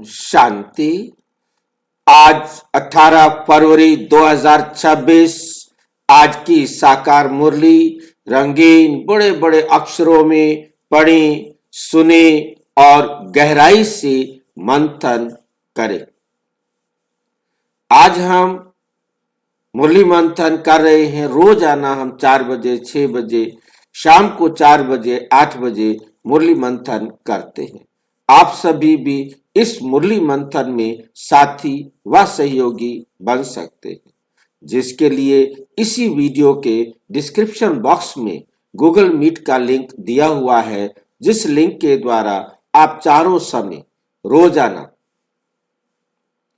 शांति। आज 18 फरवरी 2026। आज की साकार मुरली रंगीन बड़े बड़े अक्षरों में पढ़ें, सुने और गहराई से मंथन करें। आज हम मुरली मंथन कर रहे हैं। रोजाना हम 4 बजे, 6 बजे, शाम को 4 बजे, 8 बजे मुरली मंथन करते हैं। आप सभी भी इस मुरली मंथन में साथी व सहयोगी बन सकते हैं, जिसके लिए इसी वीडियो के डिस्क्रिप्शन बॉक्स में गूगल मीट का लिंक दिया हुआ है, जिस लिंक के द्वारा आप चारों समय रोजाना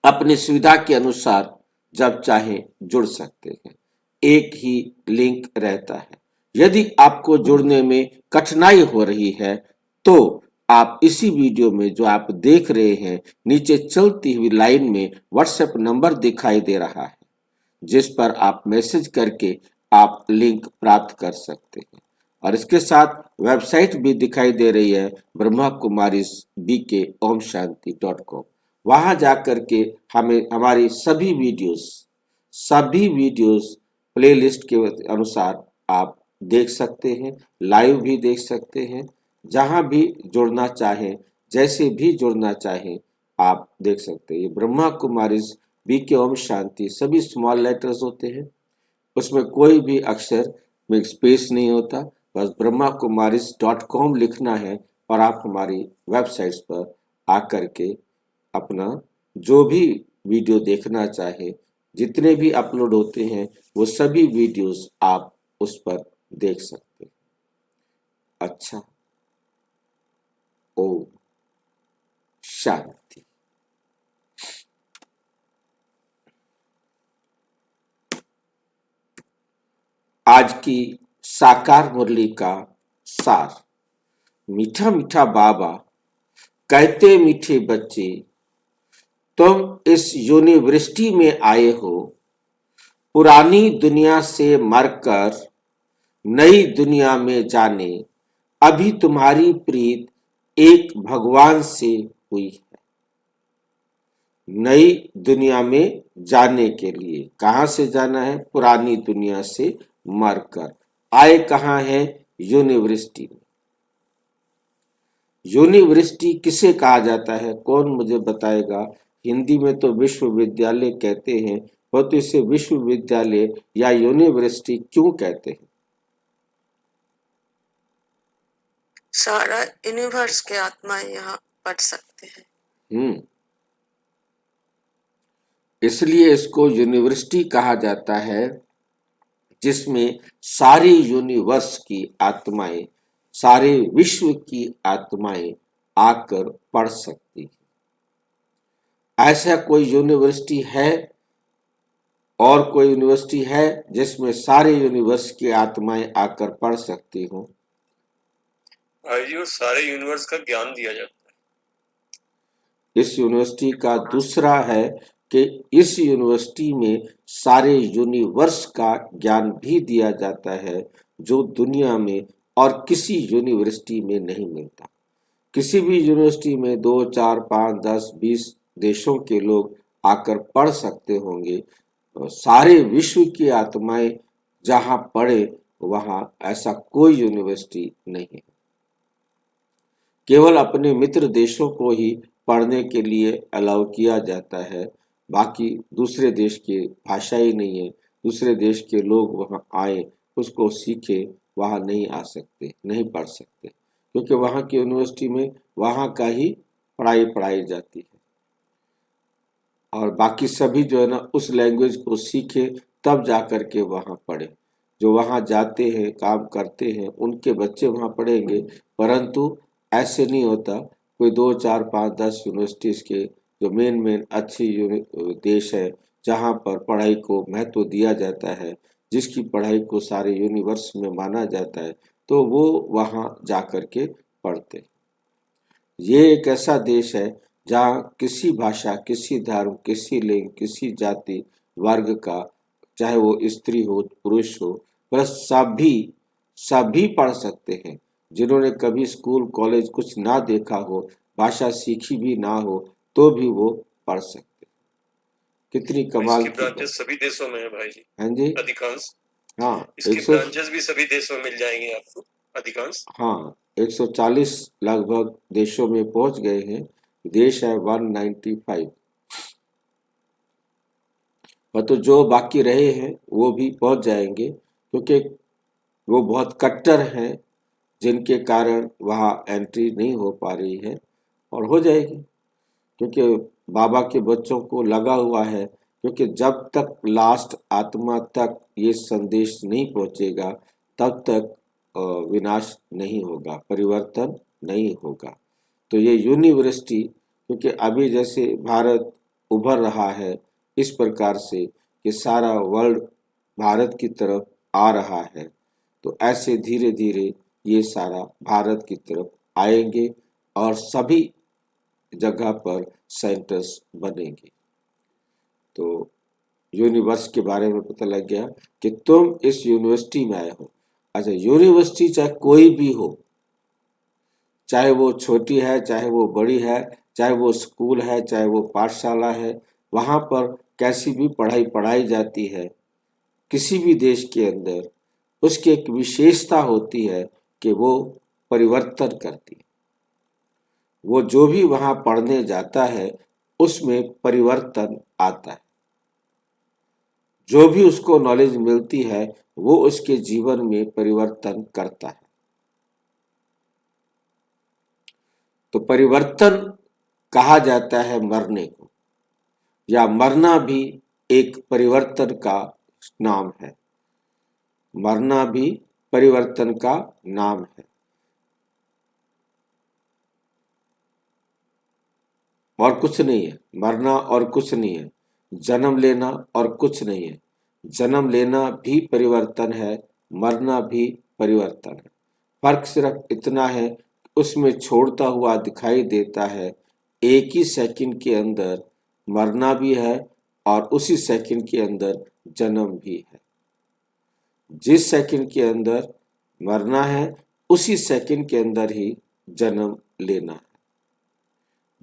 अपनी सुविधा के अनुसार जब चाहे जुड़ सकते हैं। एक ही लिंक रहता है। यदि आपको जुड़ने में कठिनाई हो रही है तो आप इसी वीडियो में जो आप देख रहे हैं, नीचे चलती हुई लाइन में व्हाट्सएप नंबर दिखाई दे रहा है, जिस पर आप मैसेज करके आप लिंक प्राप्त कर सकते हैं। और इसके साथ वेबसाइट भी दिखाई दे रही है, ब्रह्मा कुमारी bk.omshanti.com। वहां जाकर के हमें हमारी सभी वीडियोस प्लेलिस्ट के अनुसार आप देख सकते हैं, लाइव भी देख सकते हैं। जहां भी जुड़ना चाहें, जैसे भी जुड़ना चाहें, आप देख सकते हैं। ये ब्रह्मा कुमारी bk ओम शांति सभी स्मॉल लेटर्स होते हैं, उसमें कोई भी अक्षर में स्पेस नहीं होता। बस brahmakumaris.com लिखना है और आप हमारी वेबसाइट्स पर आकर के अपना जो भी वीडियो देखना चाहे, जितने भी अपलोड होते हैं वो सभी वीडियोस आप उस पर देख सकते हैं। अच्छा, ओम शांति। आज की साकार मुरली का सार। मीठा मीठा बाबा कहते मीठे बच्चे, तुम इस यूनिवर्सिटी में आए हो पुरानी दुनिया से मरकर नई दुनिया में जाने। अभी तुम्हारी प्रीत एक भगवान से हुई है। नई दुनिया में जाने के लिए कहां से जाना है? पुरानी दुनिया से मरकर। आए कहां है? यूनिवर्सिटी में। यूनिवर्सिटी किसे कहा जाता है? कौन मुझे बताएगा? हिंदी में तो विश्वविद्यालय कहते हैं, वो तो इसे विश्वविद्यालय या यूनिवर्सिटी क्यों कहते हैं? सारा यूनिवर्स के आत्मा यहाँ पढ़ सकते हैं। इसलिए इसको यूनिवर्सिटी कहा जाता है, जिसमें सारी यूनिवर्स की आत्माएं, सारे विश्व की आत्माएं आकर पढ़ सकती हैं। ऐसा कोई यूनिवर्सिटी है और कोई यूनिवर्सिटी है जिसमें सारे यूनिवर्स की आत्माएं आकर पढ़ सकती हों? सारे यूनिवर्स का ज्ञान दिया जाता है। इस यूनिवर्सिटी का दूसरा है कि इस यूनिवर्सिटी में सारे यूनिवर्स का ज्ञान भी दिया जाता है, जो दुनिया में और किसी यूनिवर्सिटी में नहीं मिलता। किसी भी यूनिवर्सिटी में 2, 4, 5, 10, 20 देशों के लोग आकर पढ़ सकते होंगे। सारे विश्व की आत्माएं जहां पढ़े, वहां ऐसा कोई यूनिवर्सिटी नहीं है। केवल अपने मित्र देशों को ही पढ़ने के लिए अलाउ किया जाता है। बाकी दूसरे देश की भाषा ही नहीं है, दूसरे देश के लोग वहां आए, उसको सीखे, वहां नहीं आ सकते, नहीं पढ़ सकते, क्योंकि वहां की यूनिवर्सिटी में वहां का ही पढ़ाई जाती है। और बाकी सभी जो है ना, उस लैंग्वेज को सीखे तब जाकर के वहां पढ़े। जो वहां जाते हैं, काम करते हैं, उनके बच्चे वहां पढ़ेंगे, परंतु ऐसे नहीं होता। कोई 2, 4, 5, 10 यूनिवर्सिटीज के जो मेन अच्छी देश है, जहां पर पढ़ाई को महत्व दिया जाता है, जिसकी पढ़ाई को सारे यूनिवर्स में माना जाता है, तो वो वहां जाकर के पढ़ते। ये एक ऐसा देश है जहाँ किसी भाषा, किसी धर्म, किसी लिंग, किसी जाति वर्ग का, चाहे वो स्त्री हो, पुरुष हो, बस सभी पढ़ सकते हैं। जिन्होंने कभी स्कूल, कॉलेज कुछ ना देखा हो, भाषा सीखी भी ना हो, तो भी वो पढ़ सकते हैं। कितनी कमाल इसकी की बात। ब्रांचेस सभी देशों में है भाई जी, हाँ जी, अधिकांश। हाँ इसकी 100, ब्रांचेस भी सभी देशों में मिल जाएंगे आपको, अधिकांश। हाँ 140 लगभग देशों में पहुंच गए हैं। देश है 195, और तो जो बाकी रहे हैं वो भी पहुंच जाएंगे, क्योंकि वो बहुत कट्टर हैं, जिनके कारण वहाँ एंट्री नहीं हो पा रही है, और हो जाएगी। क्योंकि बाबा के बच्चों को लगा हुआ है, क्योंकि जब तक लास्ट आत्मा तक ये संदेश नहीं पहुंचेगा तब तक विनाश नहीं होगा, परिवर्तन नहीं होगा। तो ये यूनिवर्सिटी, क्योंकि अभी जैसे भारत उभर रहा है इस प्रकार से कि सारा वर्ल्ड भारत की तरफ आ रहा है, तो ऐसे धीरे धीरे ये सारा भारत की तरफ आएंगे और सभी जगह पर सेंटर्स बनेंगे। तो यूनिवर्स के बारे में पता लग गया कि तुम इस यूनिवर्सिटी में आए हो। अच्छा, यूनिवर्सिटी चाहे कोई भी हो, चाहे वो छोटी है, चाहे वो बड़ी है, चाहे वो स्कूल है, चाहे वो पाठशाला है, वहाँ पर कैसी भी पढ़ाई पढ़ाई जाती है किसी भी देश के अंदर, उसकी एक विशेषता होती है कि वो परिवर्तन करती है। वो जो भी वहाँ पढ़ने जाता है उसमें परिवर्तन आता है। जो भी उसको नॉलेज मिलती है वो उसके जीवन में परिवर्तन करता है। तो परिवर्तन कहा जाता है मरने को, या मरना भी एक परिवर्तन का नाम है। मरना भी परिवर्तन का नाम है। और कुछ नहीं है, मरना और कुछ नहीं है, जन्म लेना और कुछ नहीं है। जन्म लेना भी परिवर्तन है, मरना भी परिवर्तन है। फर्क सिर्फ इतना है, उसमें छोड़ता हुआ दिखाई देता है, एक ही सेकंड के अंदर मरना भी है और उसी सेकंड के अंदर जन्म भी है। जिस सेकंड के अंदर मरना है उसी सेकंड के अंदर ही जन्म लेना है।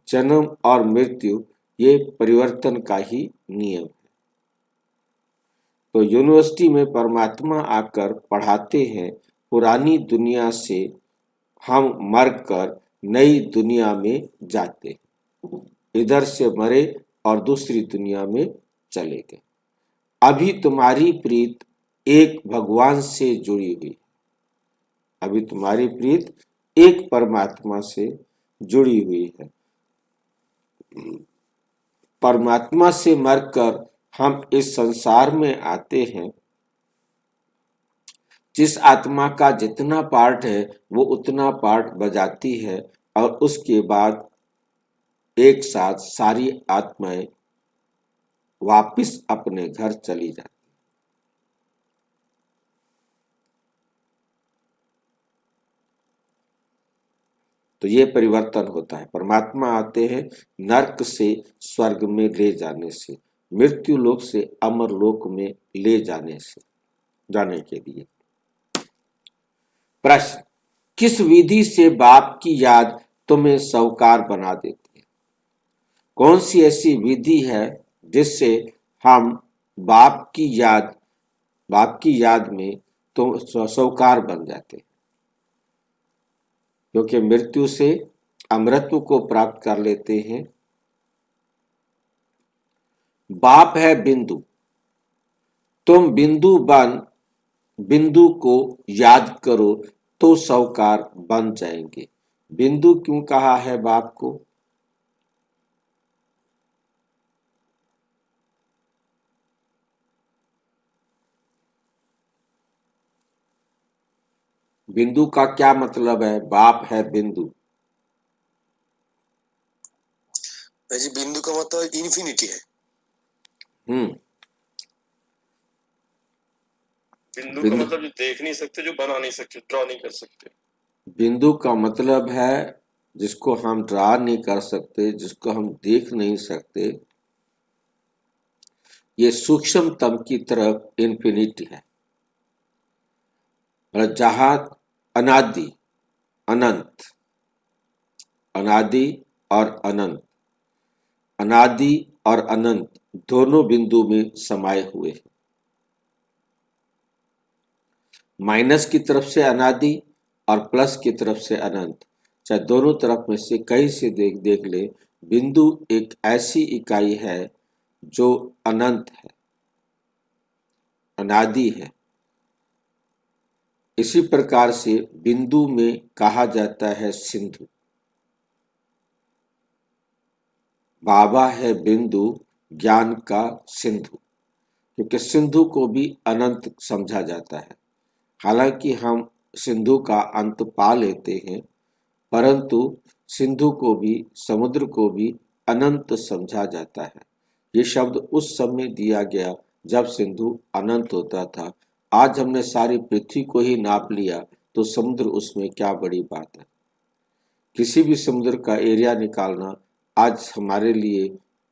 जन्म और मृत्यु ये परिवर्तन का ही नियम है। तो यूनिवर्सिटी में परमात्मा आकर पढ़ाते हैं, पुरानी दुनिया से हम मरकर नई दुनिया में जाते हैं। इधर से मरे और दूसरी दुनिया में चले गए। अभी तुम्हारी प्रीत एक भगवान से जुड़ी हुई। अभी तुम्हारी प्रीत एक परमात्मा से जुड़ी हुई है। परमात्मा से मरकर हम इस संसार में आते हैं। जिस आत्मा का जितना पार्ट है वो उतना पार्ट बजाती है, और उसके बाद एक साथ सारी आत्माएं वापिस अपने घर चली जाती। तो ये परिवर्तन होता है। परमात्मा आते हैं नरक से स्वर्ग में ले जाने से, मृत्यु लोक से अमर लोक में ले जाने से, जाने के लिए। प्रश्न, किस विधि से बाप की याद तुम्हें साहूकार बना देती है? कौन सी ऐसी विधि है जिससे हम बाप की याद में तो साहूकार बन जाते हैं? क्योंकि मृत्यु से अमृतत्व को प्राप्त कर लेते हैं। बाप है बिंदु, तुम बिंदु को याद करो तो साहूकार बन जाएंगे। बिंदु क्यों कहा है बाप को? बिंदु का क्या मतलब है? बाप है बिंदु। जी बिंदु का मतलब इन्फिनिटी है। बिंदु का मतलब जो देख नहीं सकते, जो बना नहीं सकते, ड्रॉ नहीं कर सकते। बिंदु का मतलब है जिसको हम ड्रा नहीं कर सकते, जिसको हम देख नहीं सकते। ये सूक्ष्मतम की तरफ इन्फिनिटी है, और जहां अनादि, अनंत, अनादि और अनंत, अनादि और अनंत दोनों बिंदु में समाये हुए हैं। माइनस की तरफ से अनादि और प्लस की तरफ से अनंत, चाहे दोनों तरफ में से कहीं से देख ले, बिंदु एक ऐसी इकाई है जो अनंत है, अनादि है। इसी प्रकार से बिंदु में कहा जाता है सिंधु। बाबा है बिंदु ज्ञान का सिंधु, क्योंकि सिंधु को भी अनंत समझा जाता है। हालांकि हम सिंधु का अंत पा लेते हैं, परंतु सिंधु को भी, समुद्र को भी अनंत समझा जाता है। ये शब्द उस समय दिया गया जब सिंधु अनंत होता था। आज हमने सारी पृथ्वी को ही नाप लिया तो समुद्र उसमें क्या बड़ी बात है। किसी भी समुद्र का एरिया निकालना आज हमारे लिए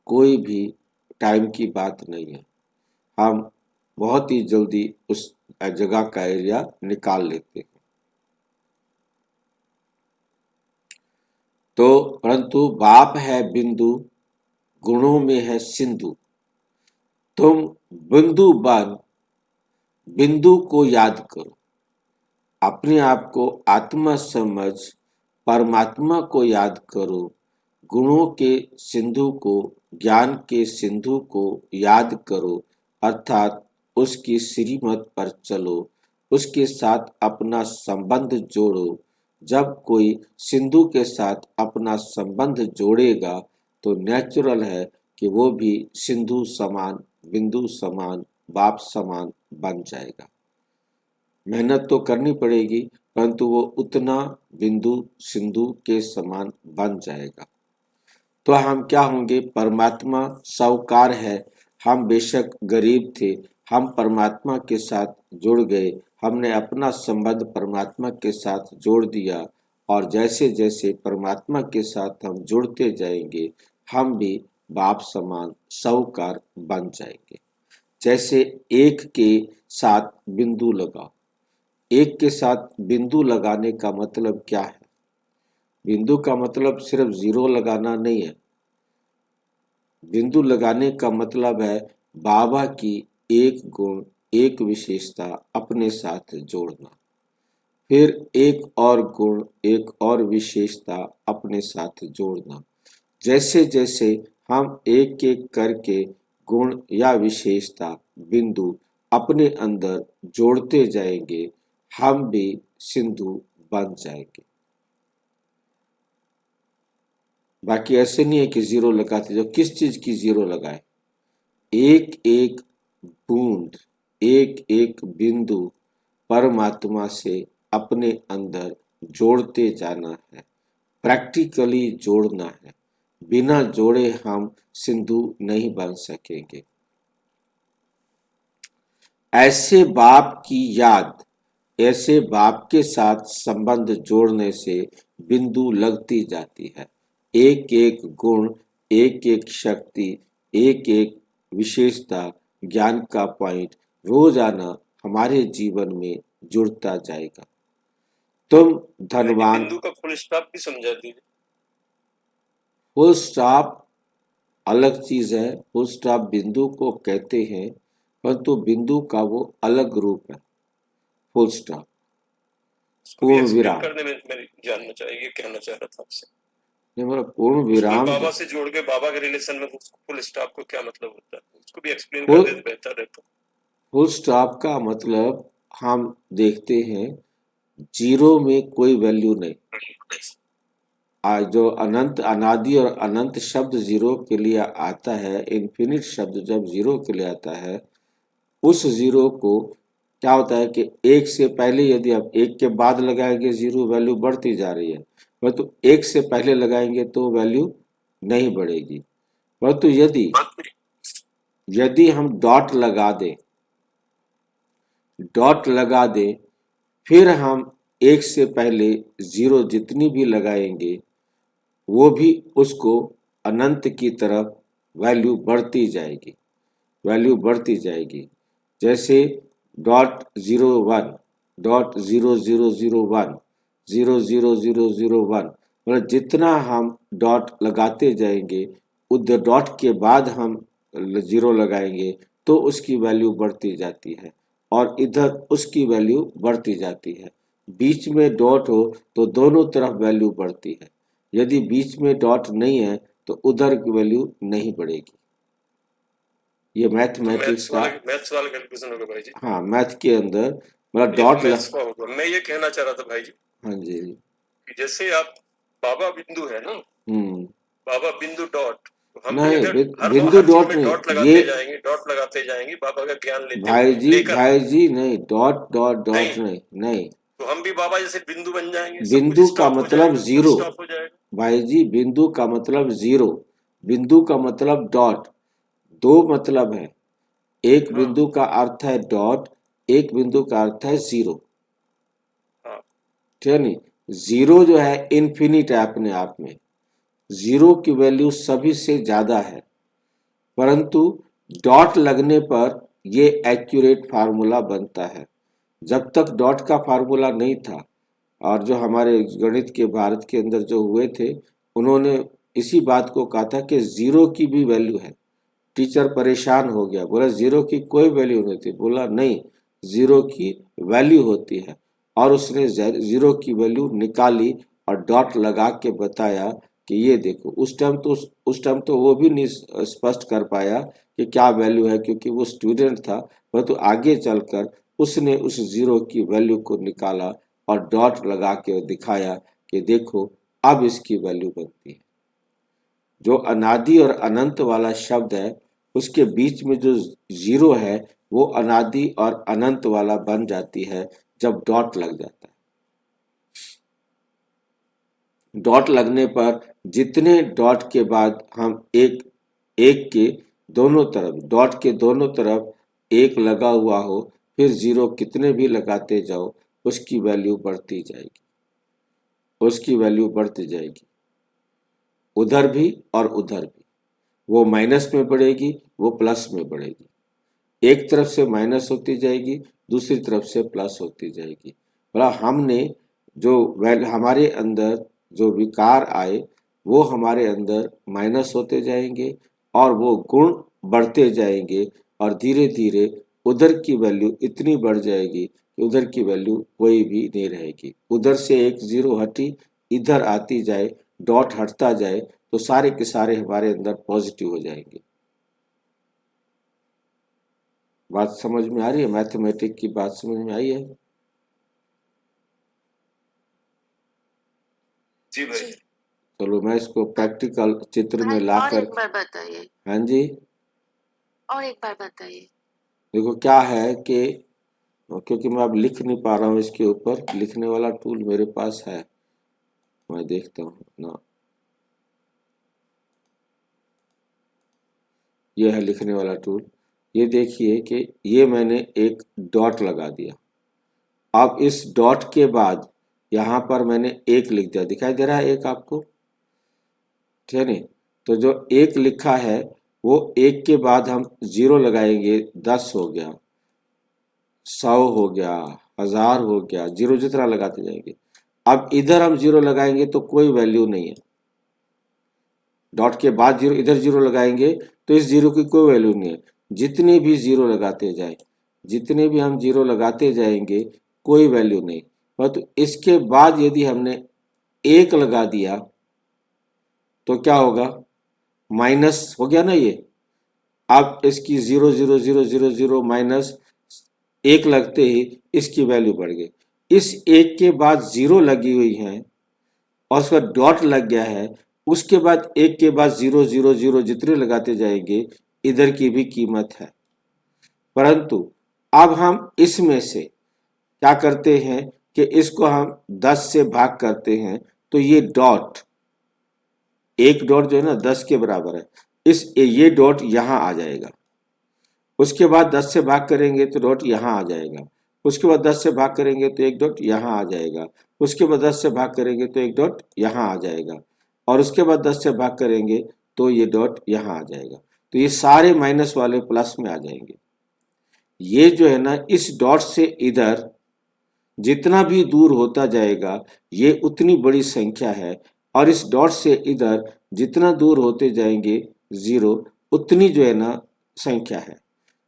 कोई भी टाइम की बात नहीं है। हम बहुत ही जल्दी उस जगह का एरिया निकाल लेते हैं। तो परंतु बाप है बिंदु, गुणों में है सिंधु। तुम बिंदु बन बिंदु को याद करो, अपने आप को आत्मा समझ परमात्मा को याद करो, गुणों के सिंधु को, ज्ञान के सिंधु को याद करो, अर्थात उसकी श्रीमत पर चलो, उसके साथ अपना संबंध जोड़ो। जब कोई सिंधु के साथ अपना संबंध जोड़ेगा तो नेचुरल है कि वो भी सिंधु समान, बिंदु समान, बाप समान बन जाएगा। मेहनत तो करनी पड़ेगी, परंतु वो उतना बिंदु सिंधु के समान बन जाएगा। तो हम क्या होंगे? परमात्मा साहूकार है। हम बेशक गरीब थे, हम परमात्मा के साथ जुड़ गए, हमने अपना संबंध परमात्मा के साथ जोड़ दिया, और जैसे जैसे परमात्मा के साथ हम जुड़ते जाएंगे, हम भी बाप समान साहूकार बन जाएंगे। जैसे एक के साथ बिंदु लगाओ। एक के साथ बिंदु लगाने का मतलब क्या है? बिंदु का मतलब सिर्फ जीरो लगाना नहीं है। बिंदु लगाने का मतलब है बाबा की एक गुण, एक विशेषता अपने साथ जोड़ना, फिर एक और गुण, एक और विशेषता अपने साथ जोड़ना। जैसे जैसे हम एक एक करके गुण या विशेषता, बिंदु अपने अंदर जोड़ते जाएंगे, हम भी सिंधु बन जाएंगे। बाकी ऐसे नहीं है कि जीरो लगाते जाओ। किस चीज की जीरो लगाए? एक एक बूंद, एक एक बिंदु परमात्मा से अपने अंदर जोड़ते जाना है, प्रैक्टिकली जोड़ना है। बिना जोड़े हम सिंधु नहीं बन सकेंगे। ऐसे बाप की याद, ऐसे बाप के साथ संबंध जोड़ने से बिंदु लगती जाती है। एक एक गुण, एक एक शक्ति, एक एक विशेषता, ज्ञान का पॉइंट रोजाना हमारे जीवन में जुड़ता जाएगा। तुम धनवान। बिंदु का फुल स्टॉप भी समझा दीजिए। फुल स्टॉप अलग चीज है। फुल स्टॉप बिंदु को कहते हैं, परंतु बिंदु का वो अलग रूप है। फुल स्टॉप, पूर्ण विराम करने में मेरी जानना चाहिए, कहना चाह रहा था आपसे। मतलब पूर्ण विराम। बाबा से जोड़ के बाबा के रिलेशन में फुल स्टॉप को क्या मतलब होता है, उसको भी एक्सप्लेन कर देते बेहतर रहता। फुल स्टॉप का मतलब हम देखते हैं जीरो में कोई वैल्यू नहीं। जो अनंत, अनादि और अनंत शब्द जीरो के लिए आता है, इन्फिनिट शब्द जब जीरो के लिए आता है, उस जीरो को क्या होता है कि एक से पहले यदि आप एक के बाद लगाएंगे जीरो, वैल्यू बढ़ती जा रही है, परंतु एक से पहले लगाएंगे तो वैल्यू नहीं बढ़ेगी। परंतु यदि हम डॉट लगा दें, फिर हम एक से पहले जीरो जितनी भी लगाएंगे, वो भी उसको अनंत की तरफ वैल्यू बढ़ती जाएगी। जैसे .01, .0001, 00001, मतलब जितना हम डॉट लगाते जाएंगे उधर डॉट के बाद हम 0 लगाएंगे तो उसकी वैल्यू बढ़ती जाती है और इधर उसकी वैल्यू बढ़ती जाती है। बीच में डॉट हो तो दोनों तरफ वैल्यू बढ़ती है। यदि बीच में डॉट नहीं है तो उधर की वैल्यू नहीं बढ़ेगी। ये मैथमेटिक्स का मैथ्स वाला कैलकुलेशन होगा भाई जी। हाँ, मैथ के अंदर मतलब डॉट मैथ्स का होगा। मैं ये कहना चाह रहा था भाई जी हाँ जी। कि जैसे आप बाबा बिंदु है ना, बाबा बिंदु डॉट, तो हम भी नहीं, अगर बिंदु हर चीज डॉट में नहीं, डॉट ये लगाते जाएंगे बाबा का ज्ञान लेते भाई जी नहीं, डॉट डॉट डॉट नहीं, नहीं नहीं, तो हम भी बाबा जैसे बिंदु बन जाएंगे, सब बिंदु कुछ का स्टॉप हो मतलब जाएगा, जीरो। स्टॉप हो जाएगा। भाई जी, बिंदु का मतलब जीरो, बिंदु का मतलब डॉट, दो मतलब है। एक हाँ बिंदु का अर्थ है डॉट, एक बिंदु का अर्थ है जीरो। हाँ ठीक है नहीं? जीरो जो है इन्फिनिट है अपने आप में, जीरो की वैल्यू सभी से ज्यादा है, परंतु डॉट लगने पर ये एक्यूरेट फार्मूला बनता है। जब तक डॉट का फार्मूला नहीं था और जो हमारे गणित के भारत के अंदर जो हुए थे, उन्होंने इसी बात को कहा था कि जीरो की भी वैल्यू है। टीचर परेशान हो गया, बोला जीरो की कोई वैल्यू नहीं थी। बोला नहीं, जीरो की वैल्यू होती है। और उसने जीरो की वैल्यू निकाली और डॉट लगा के बताया कि ये देखो। उस टाइम तो वो भी नहीं स्पष्ट कर पाया कि क्या वैल्यू है, क्योंकि वो स्टूडेंट था। परंतु आगे चलकर उसने उस जीरो की वैल्यू को निकाला और डॉट लगा के दिखाया कि देखो अब इसकी वैल्यू बनती है। जो अनादि और अनंत वाला शब्द है, उसके बीच में जो जीरो है वो अनादि और अनंत वाला बन जाती है जब डॉट लग जाता है। डॉट लगने पर जितने डॉट के बाद हम एक एक के दोनों तरफ, डॉट के दोनों तरफ एक लगा हुआ हो, फिर जीरो कितने भी लगाते जाओ उसकी वैल्यू बढ़ती जाएगी, उसकी वैल्यू बढ़ती जाएगी, उधर भी और उधर भी। वो माइनस में बढ़ेगी, वो प्लस में बढ़ेगी। एक तरफ से माइनस होती जाएगी, दूसरी तरफ से प्लस होती जाएगी। मतलब हमने जो हमारे अंदर जो विकार आए वो हमारे अंदर माइनस होते जाएंगे और वो गुण बढ़ते जाएंगे और धीरे धीरे उधर की वैल्यू इतनी बढ़ जाएगी कि उधर की वैल्यू कोई भी नहीं रहेगी। उधर से एक जीरो हटी, इधर आती जाए, डॉट हटता जाए तो सारे के सारे हमारे अंदर पॉजिटिव हो जाएंगे। बात समझ में आ रही है? मैथमेटिक्स की बात समझ में आई है? जी भाई। चलो मैं इसको प्रैक्टिकल चित्र में भाई ला और कर। एक बार बताइए, हाँ जी, और एक बार बताइए। देखो क्या है कि क्योंकि मैं अब लिख नहीं पा रहा हूँ इसके ऊपर, लिखने वाला टूल मेरे पास है, मैं देखता हूँ ना। ये है लिखने वाला टूल। ये देखिए कि ये मैंने एक डॉट लगा दिया। अब इस डॉट के बाद यहाँ पर मैंने एक लिख दिया, दिखाई दे रहा है एक आपको? ठीक है नहीं? तो जो एक लिखा है वो एक के बाद हम जीरो लगाएंगे, 10 हो गया, 100 हो गया, 1000 हो गया, जीरो जितना लगाते जाएंगे। अब इधर हम जीरो लगाएंगे तो कोई वैल्यू नहीं है। डॉट के बाद जीरो, इधर जीरो लगाएंगे तो इस जीरो की कोई वैल्यू नहीं है। जितने भी जीरो लगाते जाए, जितने भी हम जीरो लगाते जाएंगे कोई वैल्यू नहीं। परंतु इसके बाद यदि हमने एक लगा दिया तो क्या होगा? माइनस हो गया ना ये। अब इसकी 0 0 0 0 0 माइनस एक लगते ही इसकी वैल्यू बढ़ गई। इस एक के बाद जीरो लगी हुई है और उसका डॉट लग गया है, उसके बाद एक के बाद 0 0 0 जितने लगाते जाएंगे इधर की भी कीमत है। परंतु अब हम इसमें से क्या करते हैं कि इसको हम 10 से भाग करते हैं तो ये डॉट, एक डॉट जो है ना 10 के बराबर है, ये डॉट यहाँ आ जाएगा। उसके बाद 10 से भाग करेंगे तो डॉट यहाँ आ जाएगा। उसके बाद 10 से भाग करेंगे तो एक डॉट यहाँ आ जाएगा। उसके बाद 10 से भाग करेंगे तो एक डॉट यहाँ आ जाएगा और उसके बाद 10 से भाग करेंगे तो ये डॉट यहाँ आ जाएगा। तो ये सारे माइनस वाले प्लस में आ जाएंगे। ये जो है ना इस डॉट से इधर जितना भी दूर होता जाएगा ये उतनी बड़ी संख्या है और इस डॉट से इधर जितना दूर होते जाएंगे 0 उतनी जो है ना संख्या है।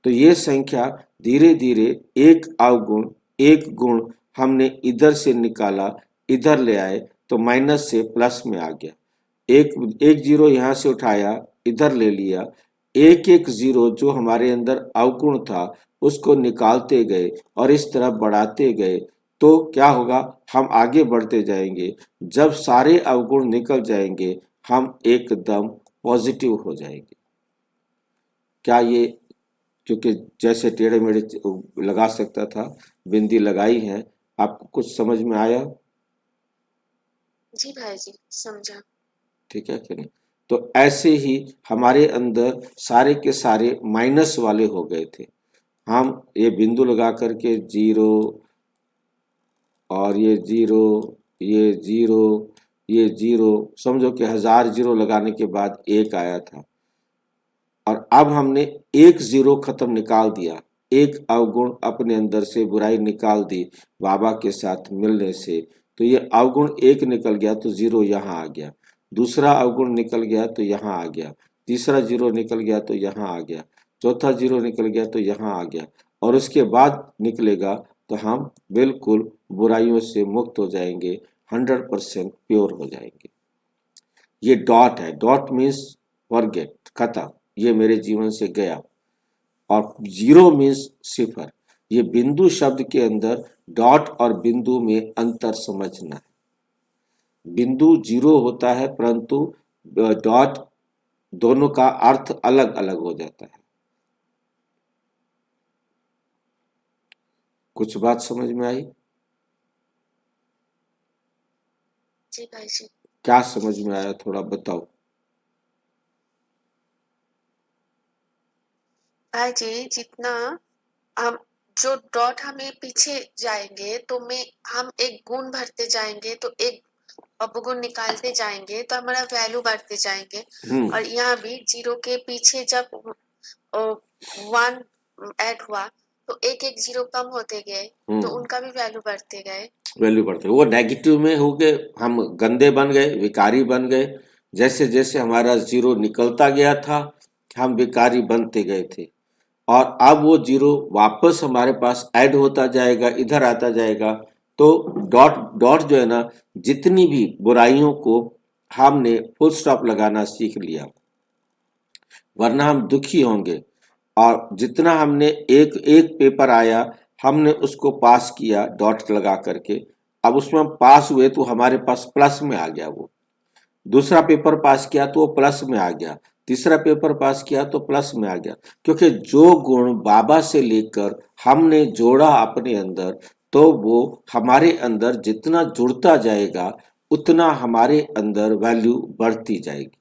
तो ये संख्या धीरे धीरे एक अवगुण एक गुण हमने इधर से निकाला, इधर ले आए तो माइनस से प्लस में आ गया। एक जीरो यहाँ से उठाया, इधर ले लिया, एक एक जीरो जो हमारे अंदर अवगुण था उसको निकालते गए और इस तरह बढ़ाते गए तो क्या होगा, हम आगे बढ़ते जाएंगे। जब सारे अवगुण निकल जाएंगे हम एकदम पॉजिटिव हो जाएंगे। क्या ये, क्योंकि जैसे टेढ़े मेढ़े लगा सकता था, बिंदी लगाई है, आपको कुछ समझ में आया? जी भाई जी, समझा। ठीक है कि नहीं? तो ऐसे ही हमारे अंदर सारे के सारे माइनस वाले हो गए थे। हम ये बिंदु लगा करके 0 और ये 0, ये 0, ये 0, समझो कि 1000 जीरो लगाने के बाद 1 आया था। और अब हमने एक 0 खत्म निकाल दिया, एक अवगुण अपने अंदर से बुराई निकाल दी बाबा के साथ मिलने से। तो ये अवगुण 1 निकल गया तो 0 यहाँ आ गया, दूसरा अवगुण निकल गया तो यहाँ आ गया, तीसरा 0 निकल गया तो यहाँ आ गया, चौथा 0 निकल गया तो यहाँ आ गया, और उसके बाद निकलेगा तो हम बिल्कुल बुराइयों से मुक्त हो जाएंगे, 100% प्योर हो जाएंगे। ये डॉट है, डॉट मीन्स फॉरगेट, खत्म, ये मेरे जीवन से गया। और 0 मीन्स सिफर। ये बिंदु शब्द के अंदर डॉट और बिंदु में अंतर समझना है। बिंदु 0 होता है परंतु डॉट, दोनों का अर्थ अलग अलग हो जाता है। कुछ बात समझ में आई? जी भाई जी। क्या समझ में आया, थोड़ा बताओ। भाई जी, जितना हम जो डॉट हमें पीछे जाएंगे तो मैं हम एक गुण भरते जाएंगे तो एक अपगुण निकालते जाएंगे तो हमारा वैल्यू बढ़ते जाएंगे। और यहाँ भी 0 के पीछे जब 1 ऐड हुआ तो एक एक 0 कम होते गए तो उनका भी वैल्यू बढ़ते गए। वैल्यू बढ़ते, वो नेगेटिव में हो गए, हम गंदे बन गए, विकारी बन गए। जैसे जैसे हमारा 0 निकलता गया था हम विकारी बनते गए थे, और अब वो 0 वापस हमारे पास ऐड होता जाएगा, इधर आता जाएगा। तो डॉट डॉट जो है ना, जितनी भी बुराइयों को हमने फुल स्टॉप लगाना सीख लिया, वरना हम दुखी होंगे। और जितना हमने एक एक पेपर आया हमने उसको पास किया डॉट लगा करके, अब उसमें हम पास हुए तो हमारे पास प्लस में आ गया। वो दूसरा पेपर पास किया तो वो प्लस में आ गया, तीसरा पेपर पास किया तो प्लस में आ गया, क्योंकि जो गुण बाबा से लेकर हमने जोड़ा अपने अंदर, तो वो हमारे अंदर जितना जुड़ता जाएगा उतना हमारे अंदर वैल्यू बढ़ती जाएगी।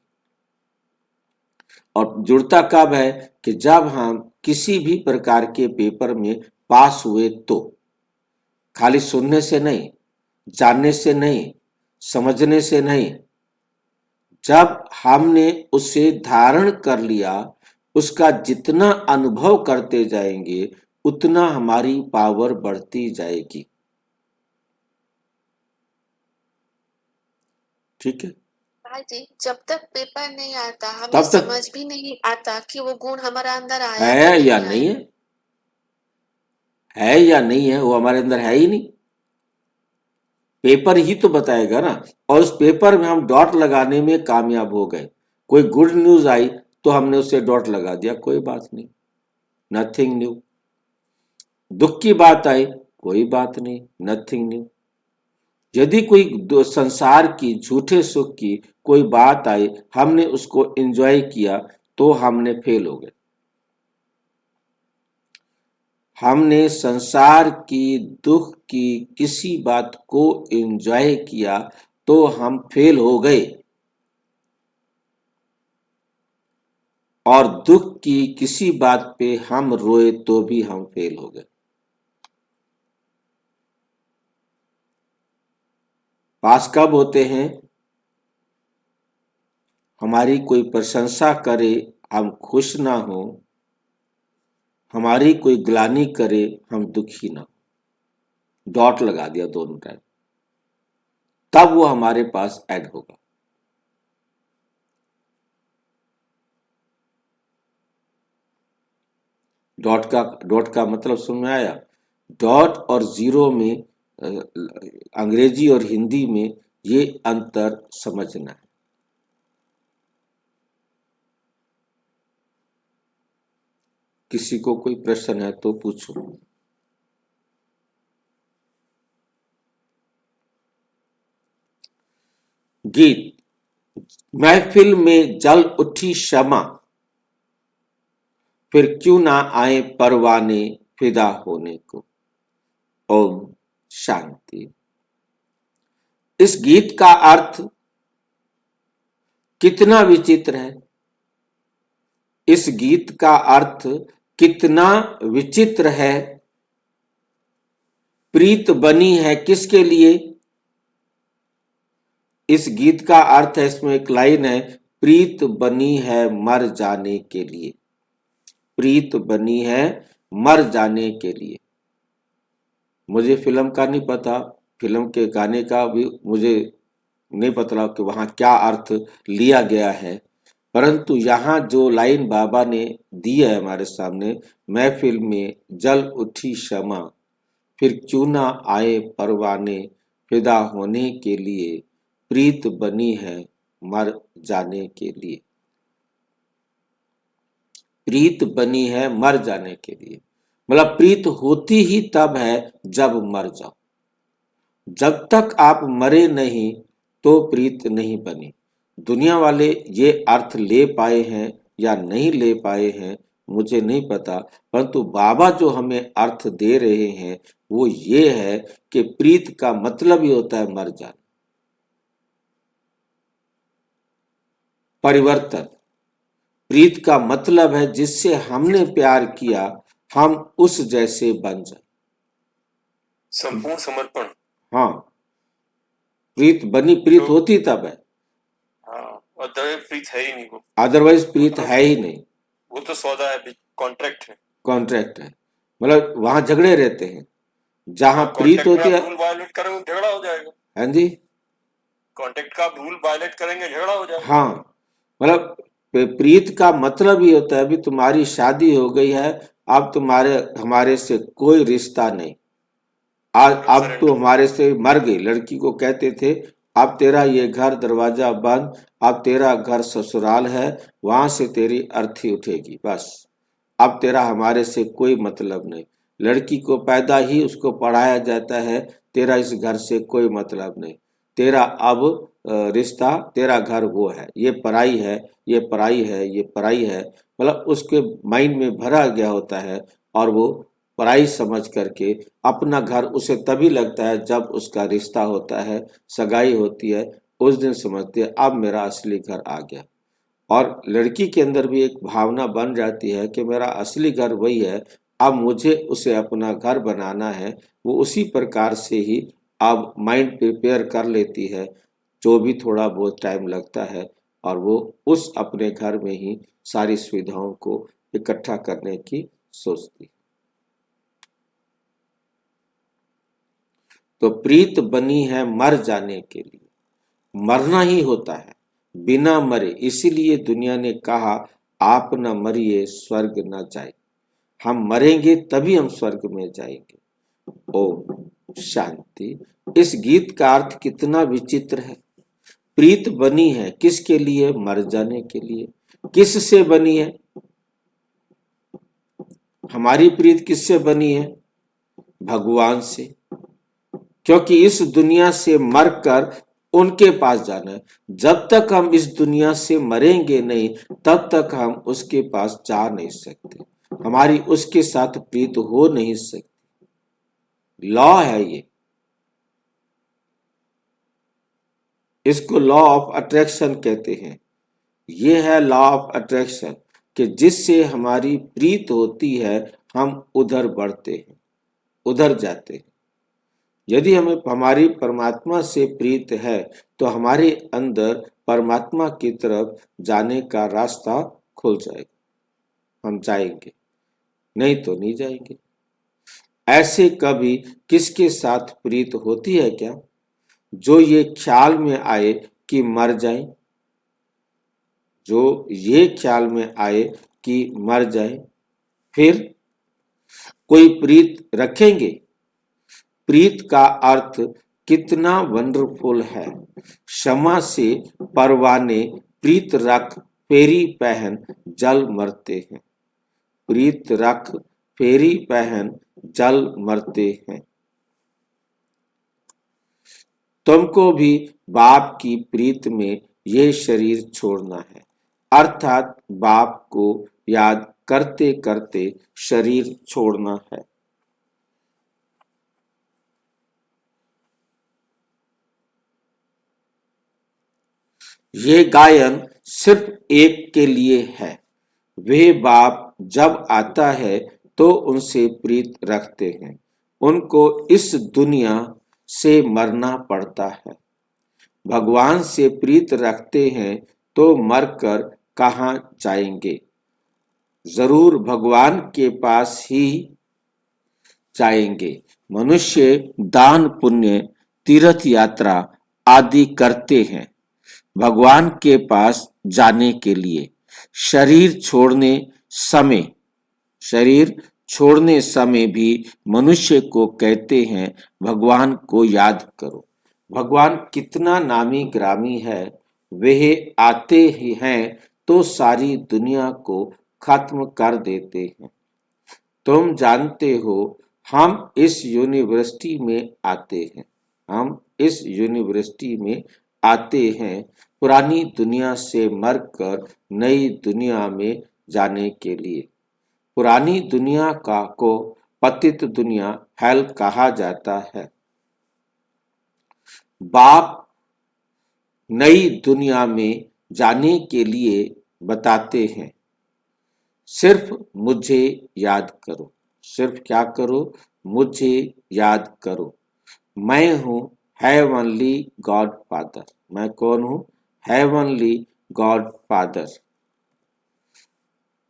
और जुड़ता कब है कि जब हम किसी भी प्रकार के पेपर में पास हुए, तो खाली सुनने से नहीं, जानने से नहीं, समझने से नहीं, जब हमने उसे धारण कर लिया, उसका जितना अनुभव करते जाएंगे उतना हमारी पावर बढ़ती जाएगी। ठीक है? भाई जी, जब तक पेपर नहीं आता हमें तब तक समझ भी नहीं आता कि वो गुण हमारा अंदर आया है कि या नहीं नहीं आया। है या नहीं है, वो हमारे अंदर है ही नहीं। पेपर ही तो बताएगा ना, और उस पेपर में हम डॉट लगाने में कामयाब हो गए। कोई गुड न्यूज आई तो हमने उसे डॉट लगा दिया, कोई बात नहीं, नथिंग न्यू। दुख की बात आई, कोई बात नहीं, नथिंग न्यू। यदि कोई संसार की झूठे सुख की कोई बात आई, हमने उसको एंजॉय किया, तो हमने फेल हो गए। हमने संसार की दुख की किसी बात को एंजॉय किया तो हम फेल हो गए, और दुख की किसी बात पे हम रोए तो भी हम फेल हो गए। पास कब होते हैं? हमारी कोई प्रशंसा करे हम खुश ना हो, हमारी कोई ग्लानि करे हम दुखी ना हो। डॉट लगा दिया दोनों टाइम, तब वो हमारे पास ऐड होगा। डॉट का मतलब समझ में आया? डॉट और जीरो में अंग्रेजी और हिंदी में ये अंतर समझना है। किसी को कोई प्रश्न है तो पूछो। गीत। महफिल में जल उठी शमा, फिर क्यों ना आए परवाने फिदा होने को। ओम शांति। इस गीत का अर्थ कितना विचित्र है। इस गीत का अर्थ कितना विचित्र है। प्रीत बनी है किसके लिए? इस गीत का अर्थ है, इसमें एक लाइन है, प्रीत बनी है मर जाने के लिए। प्रीत बनी है मर जाने के लिए। मुझे फिल्म का नहीं पता, फिल्म के गाने का भी मुझे नहीं पता कि वहां क्या अर्थ लिया गया है, परंतु यहाँ जो लाइन बाबा ने दी है हमारे सामने, महफिल में जल उठी शमा, फिर क्यों ना आए परवाने फिदा होने के लिए, प्रीत बनी है मर जाने के लिए। प्रीत बनी है मर जाने के लिए, मतलब प्रीत होती ही तब है जब मर जाओ। जब तक आप मरे नहीं तो प्रीत नहीं बनी। दुनिया वाले ये अर्थ ले पाए हैं या नहीं ले पाए हैं मुझे नहीं पता, परंतु बाबा जो हमें अर्थ दे रहे हैं वो ये है कि प्रीत का मतलब ही होता है मर जाना। परिवर्तन। प्रीत का मतलब है जिससे हमने प्यार किया हम उस जैसे बन जाए। संपूर्ण समर्पण। हाँ, प्रीत बनी, प्रीत होती तब है। हाँ, अदरवाइज प्रीत है ही नहीं वो। अदरवाइज प्रीत है ही नहीं। वो तो सौदा है, कॉन्ट्रैक्ट है। कॉन्ट्रैक्ट है, मतलब वहां झगड़े रहते हैं। जहां प्रीत होती है, रूल वायलेट करेंगे झगड़ा हो जाएगा। हाँ जी, कॉन्ट्रैक्ट का रूल वायलेट करेंगे झगड़ा हो जाएगा। हाँ, मतलब प्रीत का मतलब ही होता है अभी तुम्हारी शादी हो गई है, अब तुम्हारे हमारे से कोई रिश्ता नहीं, अब तो हमारे से मर गई। लड़की को कहते थे अब तेरा ये घर दरवाजा बंद, अब तेरा घर ससुराल है, वहां से तेरी अर्थी उठेगी, बस अब तेरा हमारे से कोई मतलब नहीं। लड़की को पैदा ही उसको पढ़ाया जाता है, तेरा इस घर से कोई मतलब नहीं, तेरा अब रिश्ता, तेरा घर वो है, ये पराई है, ये पराई है, ये पराई है, मतलब उसके माइंड में भरा गया होता है और वो पराई समझ करके अपना घर उसे तभी लगता है जब उसका रिश्ता होता है, सगाई होती है, उस दिन समझते है अब मेरा असली घर आ गया। और लड़की के अंदर भी एक भावना बन जाती है कि मेरा असली घर वही है, अब मुझे उसे अपना घर बनाना है। वो उसी प्रकार से ही अब माइंड प्रिपेयर कर लेती है, जो भी थोड़ा बहुत टाइम लगता है, और वो उस अपने घर में ही सारी सुविधाओं को इकट्ठा करने की सोचती है। तो प्रीत बनी है मर जाने के लिए, मरना ही होता है, बिना मरे। इसीलिए दुनिया ने कहा आप न मरिए स्वर्ग न जाए। हम मरेंगे तभी हम स्वर्ग में जाएंगे। ओम शांति। इस गीत का अर्थ कितना विचित्र है। प्रीत बनी है किसके लिए? मर जाने के लिए। किससे बनी है? हमारी प्रीत किससे बनी है? भगवान से, क्योंकि इस दुनिया से मरकर उनके पास जाना है। जब तक हम इस दुनिया से मरेंगे नहीं तब तक हम उसके पास जा नहीं सकते, हमारी उसके साथ प्रीत हो नहीं सकती। लॉ है ये, इसको लॉ ऑफ अट्रैक्शन कहते हैं। ये है लॉ ऑफ अट्रैक्शन कि जिससे हमारी प्रीत होती है हम उधर बढ़ते हैं, उधर जाते हैं। यदि हमें हमारी परमात्मा से प्रीत है तो हमारे अंदर परमात्मा की तरफ जाने का रास्ता खुल जाएगा, हम जाएंगे, नहीं तो नहीं जाएंगे। ऐसे कभी किसके साथ प्रीत होती है क्या जो ये ख्याल में आए कि मर जाए, जो ये ख्याल में आए कि मर जाए, फिर कोई प्रीत रखेंगे। प्रीत का अर्थ कितना वंडरफुल है। क्षमा से परवाने प्रीत रख फेरी पहन जल मरते हैं। प्रीत रख फेरी पहन जल मरते हैं। तुमको भी बाप की प्रीत में ये शरीर छोड़ना है, अर्थात बाप को याद करते करते शरीर छोड़ना है। ये गायन सिर्फ एक के लिए है। वे बाप जब आता है तो उनसे प्रीत रखते हैं। उनको इस दुनिया से मरना पड़ता है। भगवान से प्रीत रखते हैं तो मरकर कहाँ जाएंगे? जरूर भगवान के पास ही जाएंगे। मनुष्य दान पुण्य तीर्थ यात्रा आदि करते हैं भगवान के पास जाने के लिए। शरीर छोड़ने समय भी मनुष्य को कहते हैं भगवान को याद करो। भगवान कितना नामी ग्रामी है। वह आते ही हैं तो सारी दुनिया को खत्म कर देते हैं। तुम जानते हो हम इस यूनिवर्सिटी में आते हैं पुरानी दुनिया से मरकर नई दुनिया में जाने के लिए। पुरानी दुनिया को पतित दुनिया हेल कहा जाता है। बाप नई दुनिया में जाने के लिए बताते हैं, सिर्फ मुझे याद करो। सिर्फ क्या करो? मुझे याद करो। मैं हूँ हेवनली गॉड फादर। मैं कौन हूँ? Heavenly God father.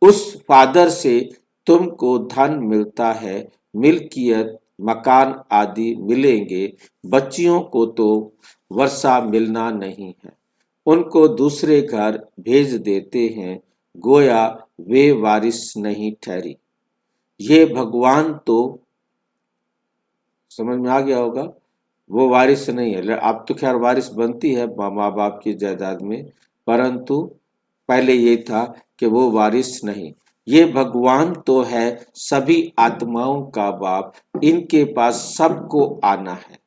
उस फादर से तुमको धन मिलता है, मिल्कियत, मकान आदि मिलेंगे। बच्चियों को तो वर्षा मिलना नहीं है। उनको दूसरे घर भेज देते हैं, गोया वे वारिस नहीं ठहरी। ये भगवान तो समझ में आ गया होगा, वो वारिस नहीं है। अब तो खैर वारिस बनती है माँ बाप की जायदाद में, परंतु पहले ये था कि वो वारिस नहीं। ये भगवान तो है सभी आत्माओं का बाप। इनके पास सबको आना है।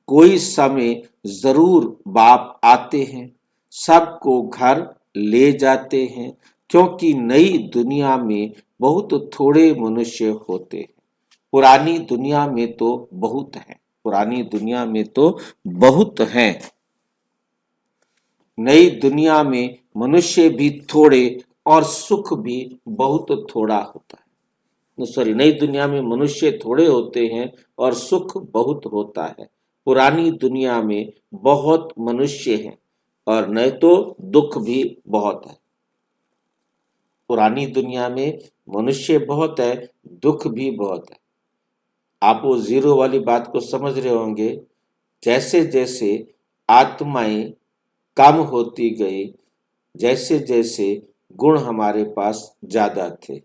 कोई समय जरूर बाप आते हैं, सबको घर ले जाते हैं, क्योंकि नई दुनिया में बहुत थोड़े मनुष्य होते हैं। पुरानी दुनिया में तो बहुत हैं। पुरानी दुनिया में तो बहुत हैं। नई दुनिया में मनुष्य भी थोड़े और सुख भी बहुत थोड़ा होता है। सॉरी, नई दुनिया में मनुष्य थोड़े होते हैं और सुख बहुत होता है। पुरानी दुनिया में बहुत मनुष्य हैं और नहीं तो दुख भी बहुत है। पुरानी दुनिया में मनुष्य बहुत है, दुख भी बहुत है। आप वो जीरो वाली बात को समझ रहे होंगे। जैसे जैसे आत्माएं कम होती गई, जैसे जैसे गुण हमारे पास ज्यादा थे,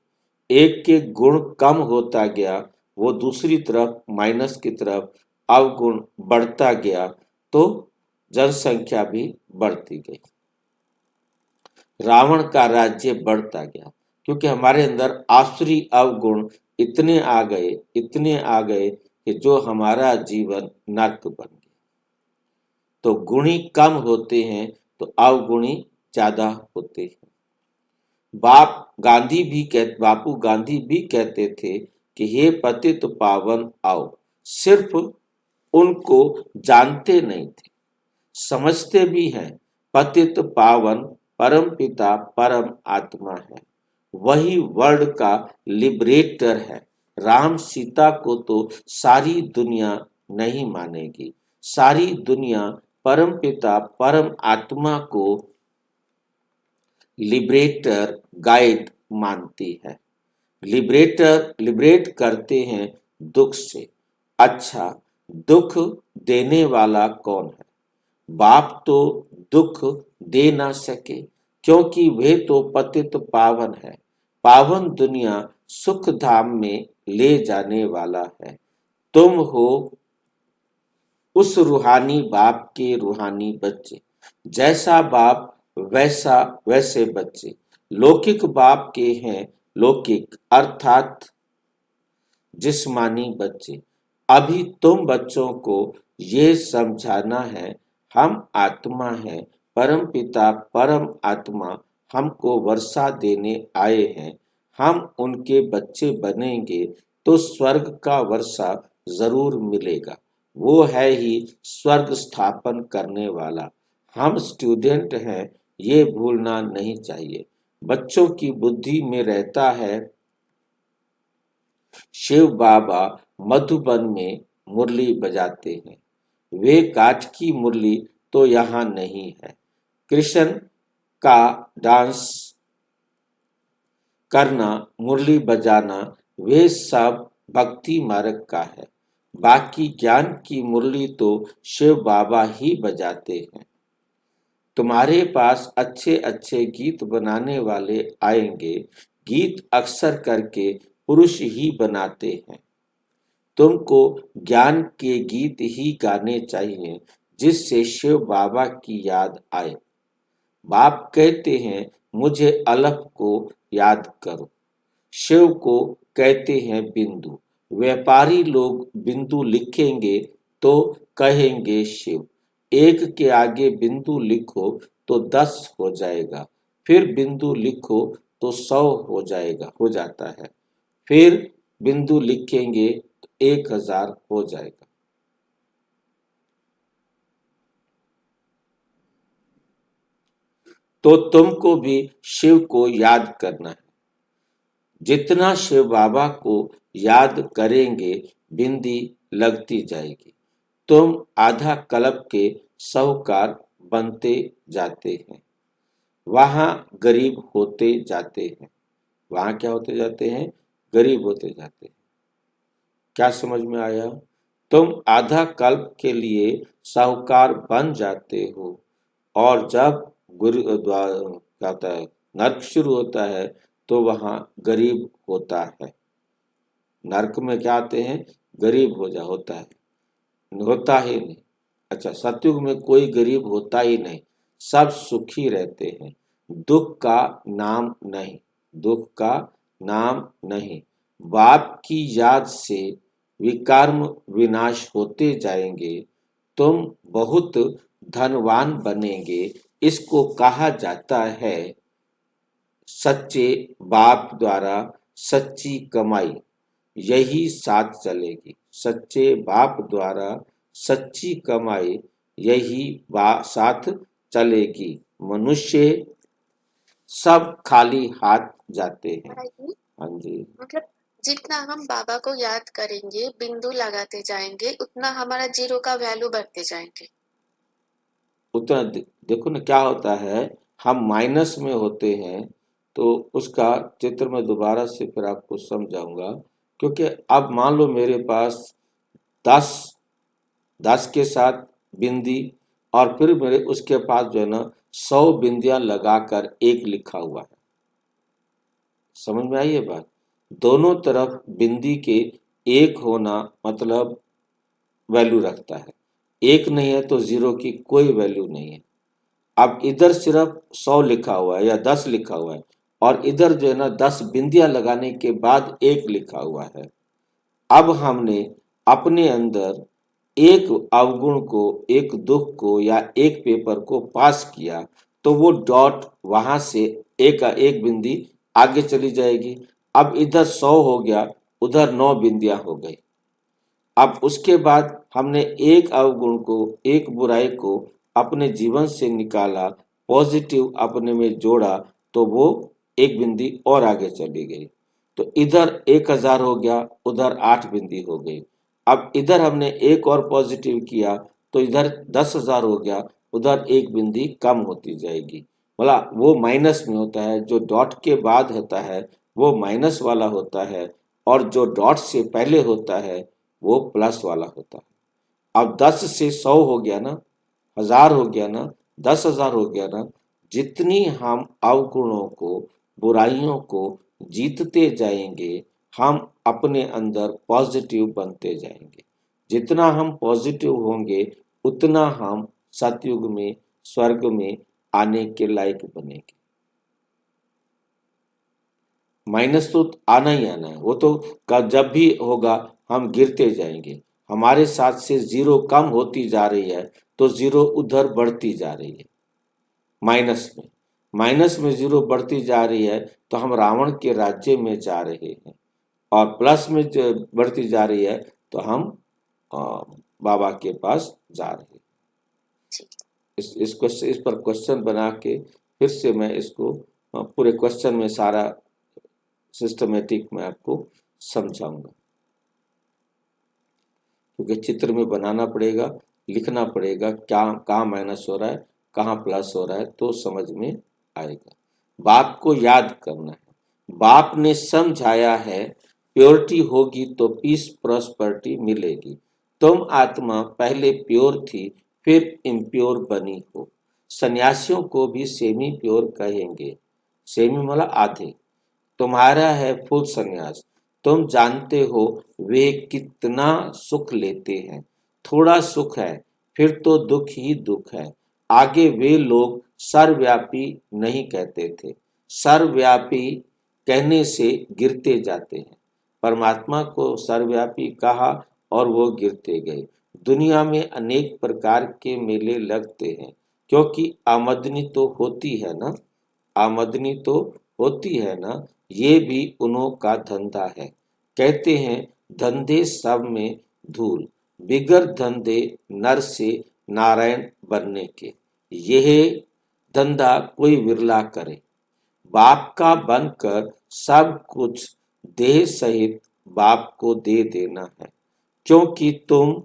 एक के गुण कम होता गया, वो दूसरी तरफ माइनस की तरफ अवगुण बढ़ता गया, तो जनसंख्या भी बढ़ती गई। रावण का राज्य बढ़ता गया, क्योंकि हमारे अंदर आसुरी अवगुण इतने आ गए कि जो हमारा जीवन नर्क बन गया। तो गुणी कम होते हैं तो अवगुणी ज्यादा होते हैं। बापू गांधी भी कहते थे कि हे पतित पावन आओ। सिर्फ उनको जानते नहीं थे, समझते भी हैं। पतित पावन परम पिता परम आत्मा है, वही वर्ल्ड का लिबरेटर है। राम सीता को तो सारी दुनिया नहीं मानेगी। सारी दुनिया परम पिता परम आत्मा को लिबरेटर गाइड मानती है। लिबरेट करते हैं दुख से। अच्छा, दुख देने वाला कौन है? बाप तो दुख दे ना सके, क्योंकि वे तो पतित पावन है। पावन दुनिया सुख धाम में ले जाने वाला है। तुम हो उस रूहानी बाप के रूहानी बच्चे, जैसा बाप वैसा वैसे बच्चे। लौकिक बाप के हैं लौकिक अर्थात जिस्मानी बच्चे। अभी तुम बच्चों को ये समझाना है, हम आत्मा हैं, परम पिता परम आत्मा हमको वर्षा देने आए हैं। हम उनके बच्चे बनेंगे तो स्वर्ग का वर्षा जरूर मिलेगा। वो है ही स्वर्ग स्थापन करने वाला। हम स्टूडेंट हैं, ये भूलना नहीं चाहिए। बच्चों की बुद्धि में रहता है शिव बाबा मधुबन में मुरली बजाते हैं। वे काठ की मुरली तो यहाँ नहीं है। कृष्ण का डांस करना, मुरली बजाना, वे सब भक्ति मार्ग का है। बाकी ज्ञान की मुरली तो शिव बाबा ही बजाते हैं। तुम्हारे पास अच्छे अच्छे गीत बनाने वाले आएंगे। गीत अक्सर करके पुरुष ही बनाते हैं। तुमको ज्ञान के गीत ही गाने चाहिए जिससे शिव बाबा की याद आए। बाप कहते हैं मुझे अलफ को याद करो। शिव को कहते हैं बिंदु। व्यापारी लोग बिंदु लिखेंगे तो कहेंगे शिव। एक के आगे बिंदु लिखो तो 10 हो जाएगा। फिर बिंदु लिखो तो 100 हो जाता है। फिर बिंदु लिखेंगे तो 1000 हो जाएगा। तो तुमको भी शिव को याद करना है। जितना शिव बाबा को याद करेंगे बिंदी लगती जाएगी। तुम आधा कल्प के साहूकार बनते जाते हैं। वहां गरीब होते जाते हैं। वहां क्या होते जाते हैं? गरीब होते जाते हैं। क्या समझ में आया? तुम आधा कल्प के लिए साहूकार बन जाते हो और जब क्या होता है, नर्क शुरू होता है तो वहां गरीब होता है। नर्क में क्या आते हैं? गरीब होता है, होता ही नहीं। अच्छा, सतयुग में कोई गरीब होता ही नहीं, सब सुखी रहते हैं। दुख का नाम नहीं, दुख का नाम नहीं। बाप की याद से विकर्म विनाश होते जाएंगे। तुम बहुत धनवान बनेंगे। इसको कहा जाता है सच्चे बाप द्वारा सच्ची कमाई, यही साथ चलेगी। सच्चे बाप द्वारा सच्ची कमाई यही साथ चलेगी। मनुष्य सब खाली हाथ जाते हैं। हाँ जी, मतलब जितना हम बाबा को याद करेंगे, बिंदु लगाते जाएंगे, उतना हमारा जीरो का वैल्यू बढ़ते जाएंगे। उतना देखो ना क्या होता है, हम माइनस में होते हैं तो उसका चित्र मैं दोबारा से फिर आपको समझाऊंगा। क्योंकि अब मान लो मेरे पास 10 के साथ बिंदी और फिर मेरे उसके पास जो है ना 100 बिंदियां लगाकर 1 लिखा हुआ है। समझ में आई ये बात? दोनों तरफ बिंदी के 1 होना मतलब वैल्यू रखता है। 1 नहीं है तो 0 की कोई वैल्यू नहीं है। अब इधर सिर्फ 100 लिखा हुआ है या 10 लिखा हुआ है और इधर जो है ना 10 बिंदियां लगाने के बाद 1 लिखा हुआ है। अब हमने अपने अंदर एक अवगुण को, एक दुख को या एक पेपर को पास किया तो वो डॉट वहां से एक बिंदी आगे चली जाएगी। अब इधर 100 हो गया, उधर 9 बिंदियां हो गई। अब उसके बाद हमने एक अवगुण को, एक बुराई को अपने जीवन से निकाला, पॉजिटिव अपने में जोड़ा तो वो एक बिंदी और आगे चली गई। तो इधर 1000 हो गया, उधर 8 बिंदी हो गई। अब इधर हमने एक और पॉजिटिव किया तो इधर 10,000 हो गया, उधर एक बिंदी कम होती जाएगी। बोला वो माइनस में होता है, जो डॉट के बाद होता है वो माइनस वाला होता है और जो डॉट से पहले होता है वो प्लस वाला होता है। अब 10 से 100 हो गया ना, 1000 हो गया ना, 10,000 हो गया ना। जितनी हम अवगुणों को, बुराइयों को जीतते जाएंगे हम अपने अंदर पॉजिटिव बनते जाएंगे। जितना हम पॉजिटिव होंगे उतना हम सतयुग में, स्वर्ग में आने के लायक बनेंगे। माइनस तो आना ही आना है, वो तो जब भी होगा हम गिरते जाएंगे। हमारे साथ से जीरो कम होती जा रही है तो जीरो उधर बढ़ती जा रही है, माइनस में जीरो बढ़ती जा रही है तो हम रावण के राज्य में जा रहे हैं, और प्लस में बढ़ती जा रही है तो हम बाबा के पास जा रहे हैं। इस पर क्वेश्चन बना के फिर से मैं इसको पूरे क्वेश्चन में सारा सिस्टमेटिक मैं आपको समझाऊंगा, क्योंकि चित्र में बनाना पड़ेगा, लिखना पड़ेगा, क्या कहाँ माइनस हो रहा है, कहाँ प्लस हो रहा है, तो समझ में आएगा। बाप को याद करना है। बाप ने समझाया है प्योरिटी होगी तो पीस प्रॉस्पेरिटी मिलेगी। तुम आत्मा पहले प्योर थी फिर इम्प्योर बनी हो। सन्यासियों को भी सेमी प्योर कहेंगे, सेमी मतलब आधे। तुम्हारा है फुल सन्यास, तुम जानते हो वे कितना सुख लेते हैं। थोड़ा सुख है फिर तो दुख ही दुख है। आगे वे लोग सर्वव्यापी नहीं कहते थे, सर्वव्यापी कहने से गिरते जाते हैं। परमात्मा को सर्वव्यापी कहा और वो गिरते गए। दुनिया में अनेक प्रकार के मेले लगते हैं, क्योंकि आमदनी तो होती है ना, आमदनी तो होती है ना, ये भी उन्हों का धंधा है। कहते हैं धंधे सब में धूल, बिगर धंधे नर से नारायण बनने के। यह धंधा कोई विरला करे। बाप का बनकर सब कुछ देह सहित बाप को दे देना है, क्योंकि तुम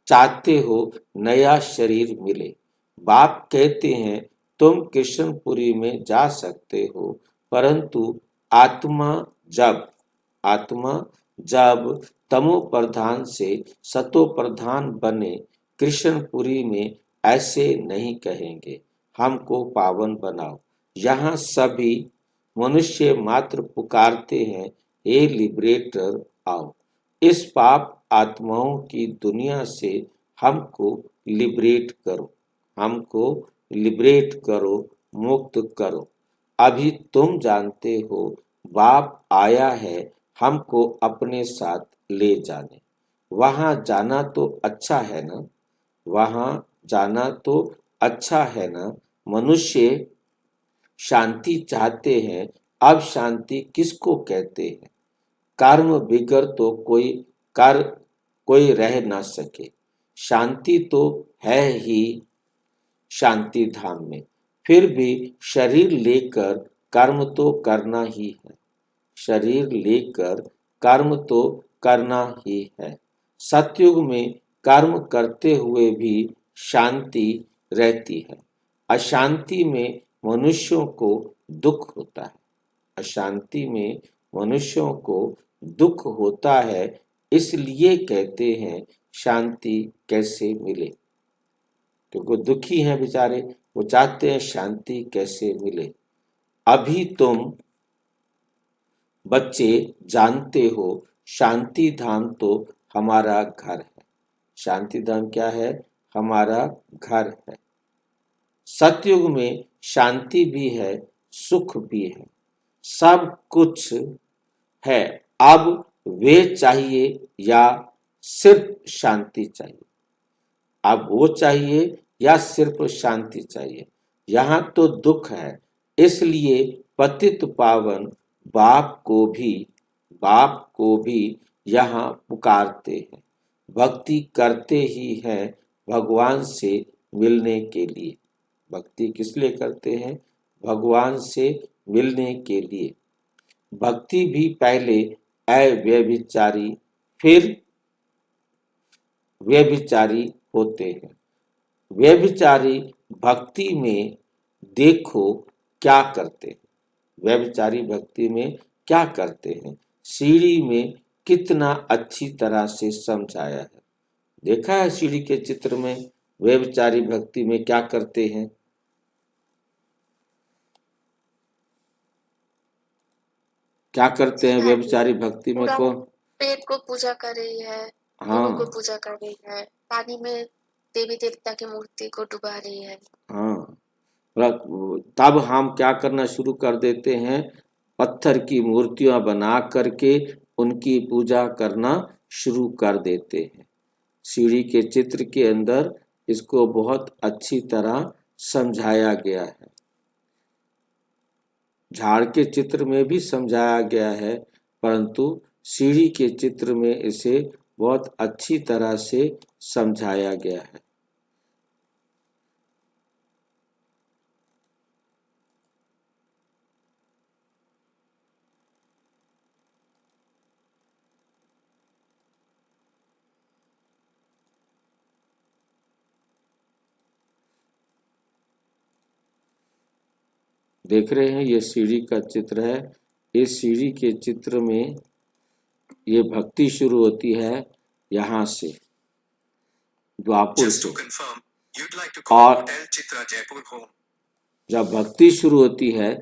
चाहते हो नया शरीर मिले। बाप कहते हैं तुम कृष्णपुरी में जा सकते हो, परंतु आत्मा जब तमो प्रधान से सतो प्रधान बने, कृष्णपुरी में ऐसे नहीं कहेंगे हमको पावन बनाओ। यहाँ सभी मनुष्य मात्र पुकारते हैं हे लिबरेटर आओ, इस पाप आत्माओं की दुनिया से हमको लिबरेट करो, हमको लिबरेट करो, मुक्त करो। अभी तुम जानते हो बाप आया है हमको अपने साथ ले जाने। वहां जाना तो अच्छा है ना, वहां जाना तो अच्छा है ना। मनुष्य शांति चाहते हैं, अब शांति किसको कहते हैं? कर्म बिगर तो कोई रह ना सके। शांति तो है ही शांति धाम में, फिर भी शरीर लेकर कर्म तो करना ही है, शरीर लेकर कर्म तो करना ही है। सतयुग में कर्म करते हुए भी शांति रहती है। अशांति में मनुष्यों को दुख होता है, अशांति में मनुष्यों को दुख होता है। इसलिए कहते हैं शांति कैसे मिले, क्योंकि दुखी हैं बेचारे, वो चाहते हैं शांति कैसे मिले। अभी तुम बच्चे जानते हो शांति धाम तो हमारा घर है। शांति धाम क्या है? हमारा घर है। सतयुग में शांति भी है, सुख भी है, सब कुछ है। अब वे चाहिए या सिर्फ शांति चाहिए? अब वो चाहिए या सिर्फ शांति चाहिए? यहाँ तो दुख है, इसलिए पतित पावन बाप को भी यहाँ पुकारते हैं। भक्ति करते ही हैं भगवान से मिलने के लिए। भक्ति किस लिए करते हैं? भगवान से मिलने के लिए। भक्ति भी पहले अव्यभिचारी फिर व्यभिचारी होते हैं। व्यभिचारी भक्ति में देखो क्या करते हैं, व्यभिचारी भक्ति में क्या करते हैं? सीढ़ी में कितना अच्छी तरह से समझाया है। देखा है सीढ़ी के चित्र में व्यभिचारी भक्ति में क्या करते हैं? क्या करते हैं हाँ जी, व्यभिचारी भक्ति में पूरा कौन? पेट को पूजा कर रही है, गुरु को हाँ पूजा कर रही है, पानी में देवी देवता की मूर्ति को डुबा रही है। हाँ। तब हम क्या करना शुरू कर देते हैं, पत्थर की मूर्तियां बना करके उनकी पूजा करना शुरू कर देते हैं। सीढ़ी के चित्र के अंदर इसको बहुत अच्छी तरह समझाया गया है। झाड़ के चित्र में भी समझाया गया है, परंतु सीढ़ी के चित्र में इसे बहुत अच्छी तरह से समझाया गया है। देख रहे हैं ये सीढ़ी का चित्र है। इस सीढ़ी के चित्र में ये भक्ति शुरू होती है यहाँ से, द्वापुर Just to से। confirm, you'd like to call और Hotel Chitra Jaipur home. जब भक्ति शुरू होती है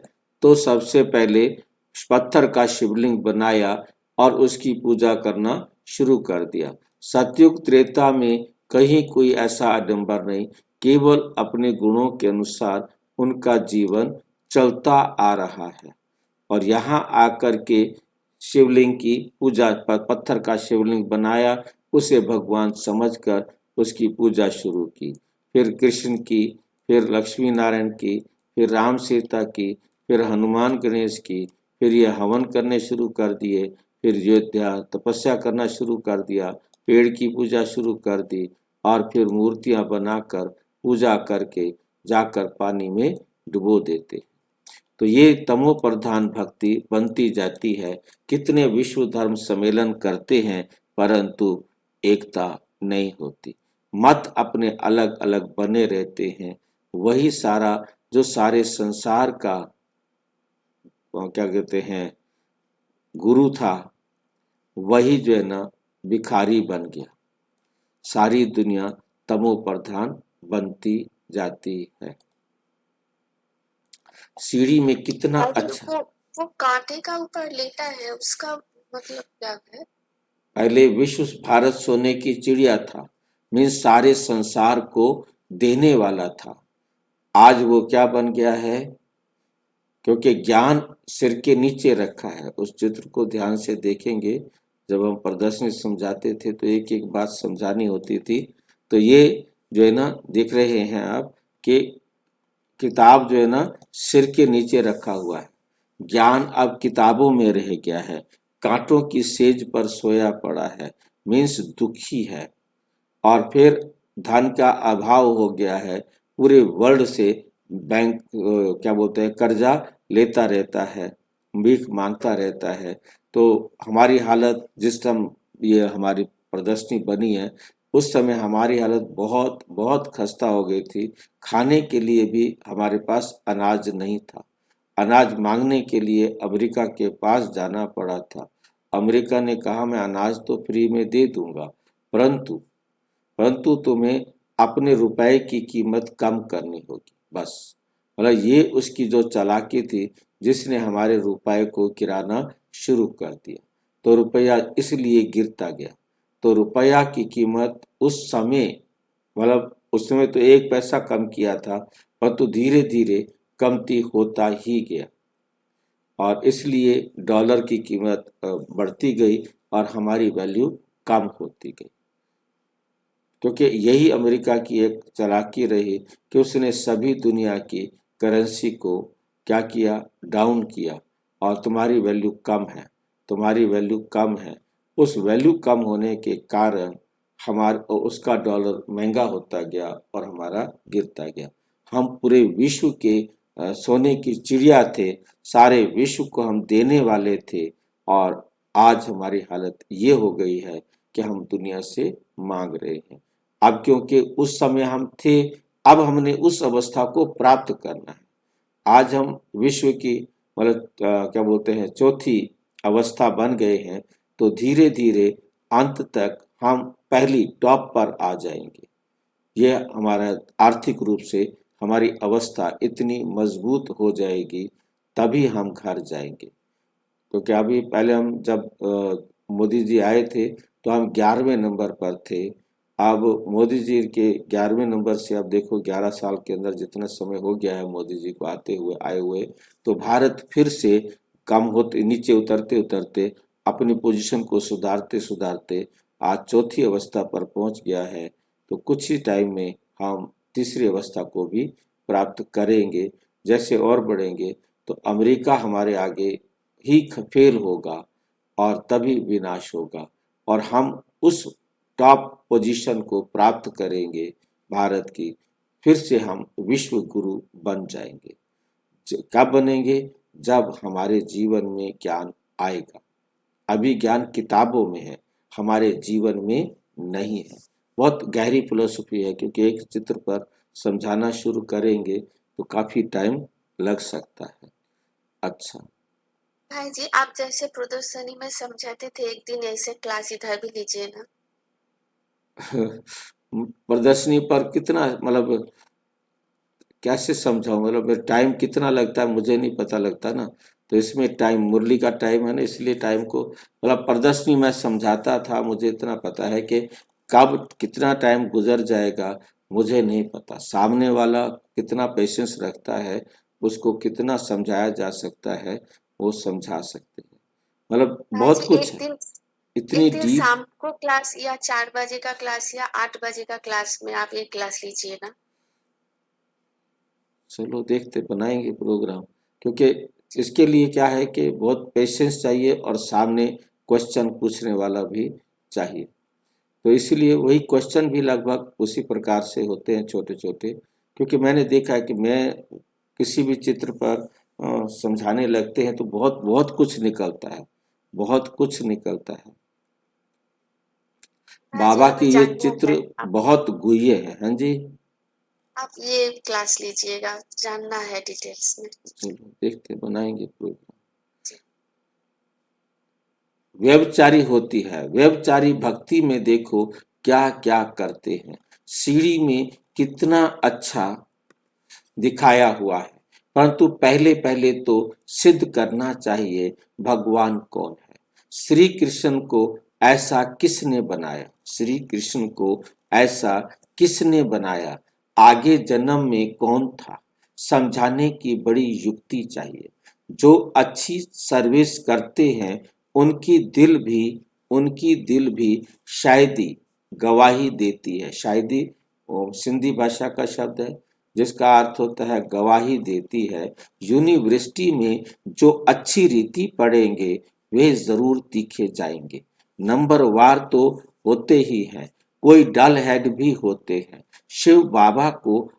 तो सबसे पहले पत्थर का शिवलिंग बनाया और उसकी पूजा करना शुरू कर दिया। सतयुग त्रेता में कहीं कोई ऐसा आडंबर नहीं, केवल अपने गुणों के अनुसार उनका जीवन चलता आ रहा है। और यहाँ आकर के शिवलिंग की पूजा, पत्थर का शिवलिंग बनाया, उसे भगवान समझकर उसकी पूजा शुरू की। फिर कृष्ण की, फिर लक्ष्मी नारायण की, फिर राम सीता की, फिर हनुमान गणेश की, फिर ये हवन करने शुरू कर दिए, फिर अयोध्या तपस्या करना शुरू कर दिया, पेड़ की पूजा शुरू कर दी और फिर मूर्तियां बनाकर पूजा करके जाकर पानी में डुबो देते। तो ये तमो प्रधान भक्ति बनती जाती है। कितने विश्व धर्म सम्मेलन करते हैं परंतु एकता नहीं होती, मत अपने अलग अलग बने रहते हैं। वही सारा जो सारे संसार का क्या कहते हैं गुरु था, वही जो है ना भिखारी बन गया। सारी दुनिया तमो प्रधान बनती जाती है। सीढ़ी में कितना और अच्छा, वो कांटे का ऊपर लेटा है, उसका मतलब क्या है? पहले विश्व भारत सोने की चिड़िया था, मीन्स सारे संसार को देने वाला था। आज वो क्या बन गया है, क्योंकि ज्ञान सिर के नीचे रखा है। उस चित्र को ध्यान से देखेंगे, जब हम प्रदर्शनी समझाते थे तो एक एक बात समझानी होती थी। तो ये जो है ना देख रहे हैं आप कि किताब जो है ना सिर के नीचे रखा हुआ है। ज्ञान अब किताबों में रह गया है, कांटों की सेज पर सोया पड़ा है, मीन्स दुखी है। और फिर धन का अभाव हो गया है, पूरे वर्ल्ड से बैंक क्या बोलते हैं कर्जा लेता रहता है, भीख मांगता रहता है। तो हमारी हालत जिस टाइम ये हमारी प्रदर्शनी बनी है उस समय हमारी हालत बहुत बहुत खस्ता हो गई थी। खाने के लिए भी हमारे पास अनाज नहीं था। अनाज मांगने के लिए अमेरिका के पास जाना पड़ा था। अमेरिका ने कहा मैं अनाज तो फ्री में दे दूंगा, परंतु परंतु तुम्हें अपने रुपए की कीमत कम करनी होगी। बस मतलब ये उसकी जो चालाकी थी जिसने हमारे रुपए को गिराना शुरू कर दिया। तो रुपया इसलिए गिरता गया। तो रुपया की कीमत उस समय मतलब उस समय तो 1 पैसा कम किया था, परंतु धीरे धीरे कमती होता ही गया और इसलिए डॉलर की कीमत बढ़ती गई और हमारी वैल्यू कम होती गई। क्योंकि यही अमेरिका की एक चालाकी रही कि उसने सभी दुनिया की करेंसी को क्या किया, डाउन किया और तुम्हारी वैल्यू कम है, तुम्हारी वैल्यू कम है। उस वैल्यू कम होने के कारण हमारा उसका डॉलर महंगा होता गया और हमारा गिरता गया। हम पूरे विश्व के सोने की चिड़िया थे, सारे विश्व को हम देने वाले थे और आज हमारी हालत ये हो गई है कि हम दुनिया से मांग रहे हैं। अब क्योंकि उस समय हम थे, अब हमने उस अवस्था को प्राप्त करना है। आज हम विश्व की मतलब क्या बोलते हैं चौथी अवस्था बन गए हैं, तो धीरे धीरे अंत तक हम पहली टॉप पर आ जाएंगे। यह हमारा आर्थिक रूप से हमारी अवस्था इतनी मजबूत हो जाएगी, तभी हम घर जाएंगे। क्योंकि अभी पहले हम जब मोदी जी आए थे तो हम 11वें नंबर पर थे। अब मोदी जी के 11वें नंबर से अब देखो 11 साल के अंदर जितना समय हो गया है मोदी जी को आए हुए, तो भारत फिर से कम होते नीचे उतरते उतरते अपनी पोजीशन को सुधारते सुधारते आज चौथी अवस्था पर पहुंच गया है। तो कुछ ही टाइम में हम तीसरी अवस्था को भी प्राप्त करेंगे। जैसे और बढ़ेंगे तो अमेरिका हमारे आगे ही फेल होगा और तभी विनाश होगा और हम उस टॉप पोजीशन को प्राप्त करेंगे भारत की। फिर से हम विश्व गुरु बन जाएंगे। कब बनेंगे? जब हमारे जीवन में ज्ञान आएगा। अभी ज्ञान किताबों में है, हमारे जीवन में नहीं है। बहुत गहरी फिलोसफी है, क्योंकि एक चित्र पर समझाना शुरू करेंगे तो काफी टाइम लग सकता है। अच्छा, भाई जी, आप जैसे प्रदर्शनी में समझाते थे, एक दिन ऐसे क्लास इधर भी लीजिए ना। प्रदर्शनी पर कितना मतलब कैसे समझाऊं? मतलब मेरा टाइम कितना लगता है मुझे नहीं पता लगता ना। तो इसमें टाइम मुरली का टाइम है ना, इसलिए टाइम को मतलब प्रदर्शनी में समझाता था, मुझे इतना पता है कि कब कितना टाइम गुजर जाएगा मुझे नहीं पता। सामने वाला कितना पेशेंस रखता है, उसको कितना समझाया जा सकता है, वो समझा सकते हैं। मतलब भाई बहुत जी, कुछ है, इतनी एक दिन डीप। शाम को क्लास या 4 बजे का क्लास या 8 बजे का क्लास में आप एक क्लास लीजिए ना। चलो देखते बनाएंगे प्रोग्राम, क्योंकि इसके लिए क्या है कि बहुत पेशेंस चाहिए और सामने क्वेश्चन पूछने वाला भी चाहिए। तो इसीलिए वही क्वेश्चन भी लगभग उसी प्रकार से होते हैं, छोटे छोटे। क्योंकि मैंने देखा है कि मैं किसी भी चित्र पर समझाने लगते हैं तो बहुत बहुत कुछ निकलता है, बहुत कुछ निकलता है। हाँ जी, बाबा हमें की ये जानना है। चित्र बहुत गुह्य है। हाँ जी, आप ये क्लास लीजिएगा, जानना है डिटेल्स में। चलो देखते बनाएंगे प्रोग्राम। जी। व्यभिचारी होती है, व्यभिचारी भक्ति में देखो क्या क्या करते हैं। सीढ़ी में कितना अच्छा दिखाया हुआ है, परंतु पहले पहले तो सिद्ध करना चाहिए भगवान कौन है। श्री कृष्ण को ऐसा किसने बनाया? श्री कृष्ण को ऐसा किसने बनाया? आगे जन्म में कौन था? समझाने की बड़ी युक्ति चाहिए। जो अच्छी सर्विस करते हैं उनकी दिल भी शायदी गवाही देती है। शायदी सिंधी भाषा का शब्द है जिसका अर्थ होता है गवाही देती है। यूनिवर्सिटी में जो अच्छी रीति पढ़ेंगे वे जरूर तीखे जाएंगे। नंबर वार तो होते ही हैं, कोई डल हेड भी होते हैं। शिव बाबा को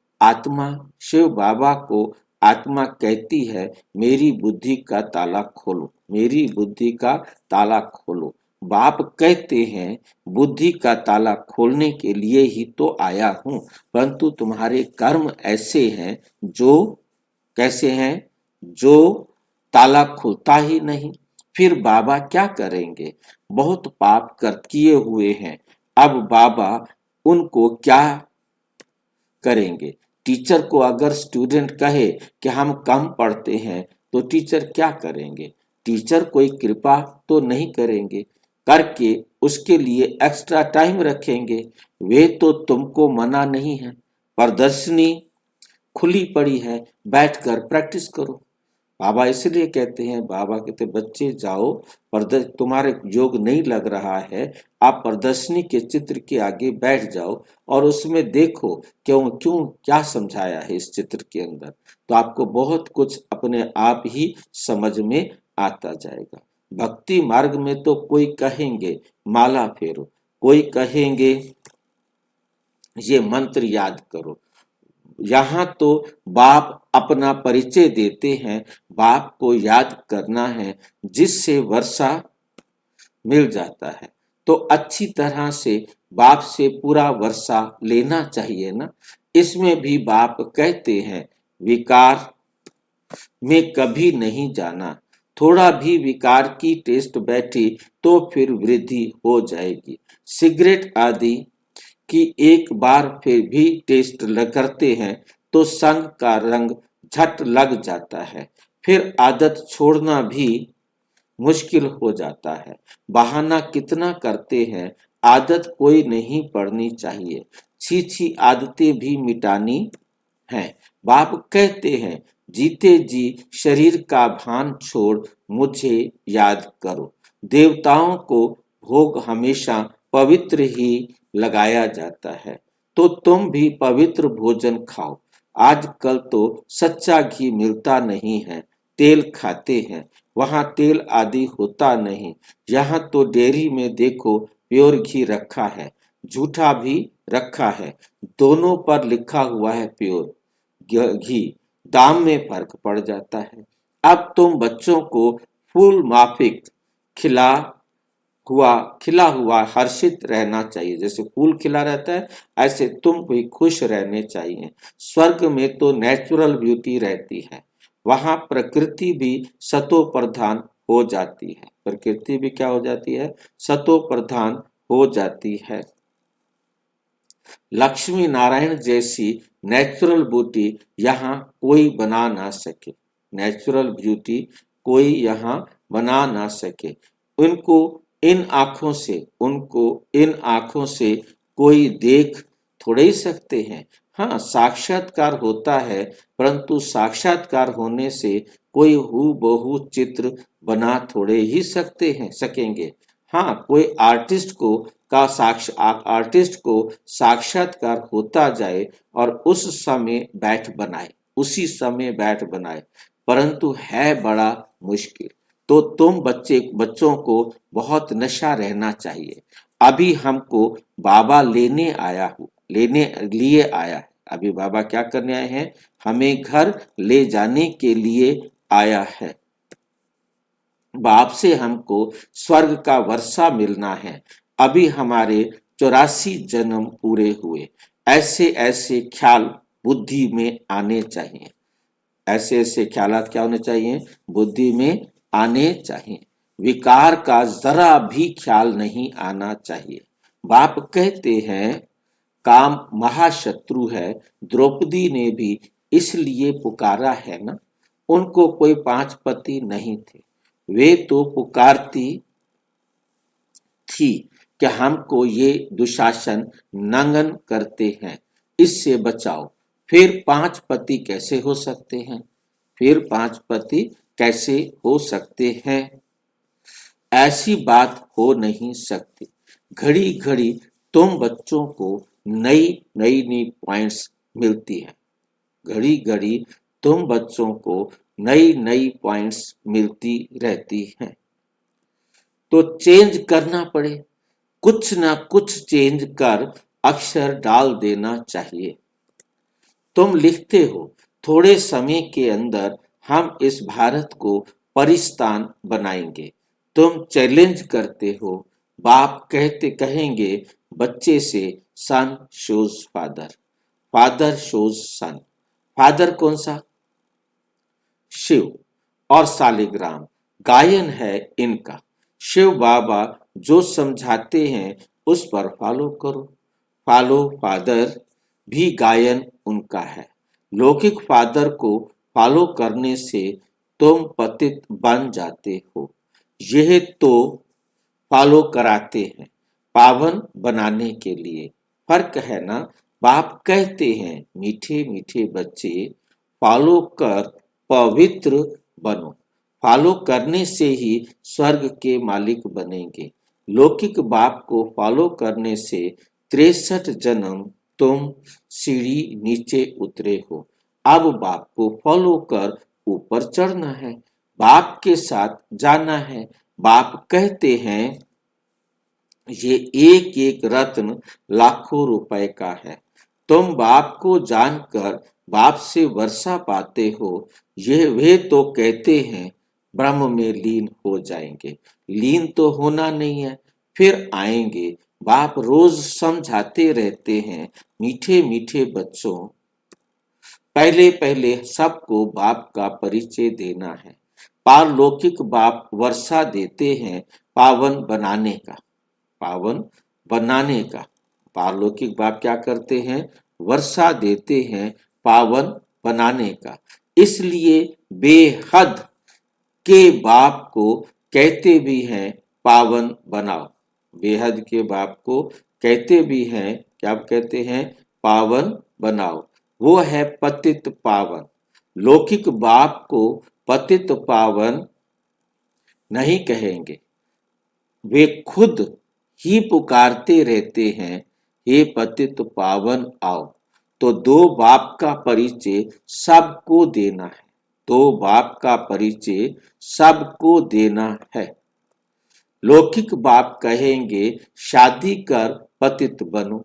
शिव बाबा को आत्मा कहती है मेरी बुद्धि का ताला खोलो, मेरी बुद्धि का ताला खोलो। बाप कहते हैं बुद्धि का ताला खोलने के लिए ही तो आया हूं, परंतु तुम्हारे कर्म ऐसे हैं जो कैसे हैं, जो ताला खुलता ही नहीं। फिर बाबा क्या करेंगे? बहुत पाप कर किए हुए हैं, अब बाबा उनको क्या करेंगे? टीचर को अगर स्टूडेंट कहे कि हम कम पढ़ते हैं तो टीचर क्या करेंगे? टीचर कोई कृपा तो नहीं करेंगे, करके उसके लिए एक्स्ट्रा टाइम रखेंगे। वे तो तुमको मना नहीं है, प्रदर्शनी खुली पड़ी है, बैठकर प्रैक्टिस करो। बाबा इसलिए कहते हैं, बाबा कहते बच्चे जाओ, तुम्हारे योग नहीं लग रहा है, आप प्रदर्शनी के चित्र के आगे बैठ जाओ और उसमें देखो क्यों क्यों क्या समझाया है इस चित्र के अंदर। तो आपको बहुत कुछ अपने आप ही समझ में आता जाएगा। भक्ति मार्ग में तो कोई कहेंगे माला फेरो, कोई कहेंगे ये मंत्र याद करो। यहाँ तो बाप अपना परिचय देते हैं, बाप को याद करना है जिससे वर्षा मिल जाता है। तो अच्छी तरह से बाप से पूरा वर्षा लेना चाहिए ना। इसमें भी बाप कहते हैं विकार में कभी नहीं जाना, थोड़ा भी विकार की टेस्ट बैठी तो फिर वृद्धि हो जाएगी। सिगरेट आदि कि एक बार फिर भी टेस्ट करते हैं तो संग का रंग झट लग जाता है, फिर आदत छोड़ना भी मुश्किल हो जाता है। बहाना कितना करते हैं, आदत कोई नहीं पड़नी चाहिए। छी आदतें भी मिटानी हैं। बाप कहते हैं, जीते जी शरीर का भान छोड़ मुझे याद करो। देवताओं को भोग हमेशा पवित्र ही लगाया जाता है, तो तुम भी पवित्र भोजन खाओ। आजकल तो सच्चा घी मिलता नहीं है, तेल खाते हैं। वहां तेल आदि होता नहीं। यहाँ तो डेयरी में देखो प्योर घी रखा है, झूठा भी रखा है। दोनों पर लिखा हुआ है प्योर घी। दाम में फर्क पड़ जाता है। अब तुम बच्चों को फूल माफिक खिला खिला हुआ हर्षित रहना चाहिए। जैसे फूल खिला रहता है, ऐसे तुम भी खुश रहने चाहिए। स्वर्ग में तो नेचुरल ब्यूटी रहती है। वहां प्रकृति भी सतो प्रधान हो जाती है। प्रकृति भी क्या हो जाती है? सतो प्रधान हो जाती है। लक्ष्मी नारायण जैसी नेचुरल ब्यूटी यहाँ कोई बना ना सके। नेचुरल ब्यूटी कोई यहाँ बना ना सके। उनको इन आंखों से कोई देख थोड़े ही सकते हैं। हाँ, साक्षात्कार होता है, परंतु साक्षात्कार होने से कोई हूबहू चित्र बना थोड़े ही सकेंगे। हाँ, कोई आर्टिस्ट को साक्षात्कार होता जाए और उसी समय बैठ बनाए, परंतु है बड़ा मुश्किल। तो तुम बच्चों को बहुत नशा रहना चाहिए। अभी हमको बाबा लिए आया है। अभी बाबा क्या करने आए हैं? हमें घर ले जाने के लिए आया है। बाप से हमको स्वर्ग का वर्षा मिलना है। अभी हमारे 84 जन्म पूरे हुए। ऐसे ख्याल बुद्धि में आने चाहिए। ऐसे ख्यालात क्या होने चाहिए? बुद्धि में आने चाहिए। विकार का जरा भी ख्याल नहीं आना चाहिए। बाप कहते हैं, काम महाशत्रु है। द्रौपदी ने भी इसलिए पुकारा है ना। उनको कोई 5 पति नहीं थे। वे तो पुकारती थी कि हमको ये दुशासन नंगन करते हैं, इससे बचाओ। फिर 5 पति कैसे हो सकते हैं? ऐसी बात हो नहीं सकती। घड़ी घड़ी तुम बच्चों को नई पॉइंट्स मिलती है। घड़ी घड़ी तुम बच्चों को नई पॉइंट्स मिलती रहती हैं। तो चेंज करना पड़े, कुछ ना कुछ चेंज कर अक्षर डाल देना चाहिए। तुम लिखते हो, थोड़े समय के अंदर हम इस भारत को परिस्तान बनाएंगे। तुम चैलेंज करते हो, बाप कहेंगे बच्चे से, सन शोज फादर, फादर शोज सन। फादर कौन सा? शिव और सालिग्राम गायन है इनका। शिव बाबा जो समझाते हैं उस पर फॉलो करो। फॉलो फादर भी गायन उनका है। लौकिक फादर को फॉलो करने से तुम पतित बन जाते हो। यह तो फॉलो कराते हैं पावन बनाने के लिए। फर्क है ना। बाप कहते हैं, मीठे मीठे बच्चे, फॉलो कर पवित्र बनो। फॉलो करने से ही स्वर्ग के मालिक बनेंगे। लौकिक बाप को फॉलो करने से 63 जन्म तुम सीढ़ी नीचे उतरे हो। अब बाप को फॉलो कर ऊपर चढ़ना है, बाप के साथ जाना है। बाप कहते हैं, ये एक एक रत्न लाखों रुपए का है। तुम बाप को जानकर बाप से वर्षा पाते हो। वे तो कहते हैं ब्रह्म में लीन हो जाएंगे। लीन तो होना नहीं है, फिर आएंगे। बाप रोज समझाते रहते हैं, मीठे मीठे बच्चों, पहले पहले सबको बाप का परिचय देना है। पारलौकिक बाप वर्षा देते हैं पावन बनाने का। पारलौकिक बाप क्या करते हैं? वर्षा देते हैं पावन बनाने का। इसलिए बेहद के बाप को कहते भी हैं पावन बनाओ। बेहद के बाप को कहते भी हैं, क्या कहते हैं? पावन बनाओ। वो है पतित पावन। लौकिक बाप को पतित पावन नहीं कहेंगे। वे खुद ही पुकारते रहते हैं, हे पतित पावन आओ। तो दो बाप का परिचय सबको देना है। दो बाप का परिचय सबको देना है। लौकिक बाप कहेंगे शादी कर पतित बनो।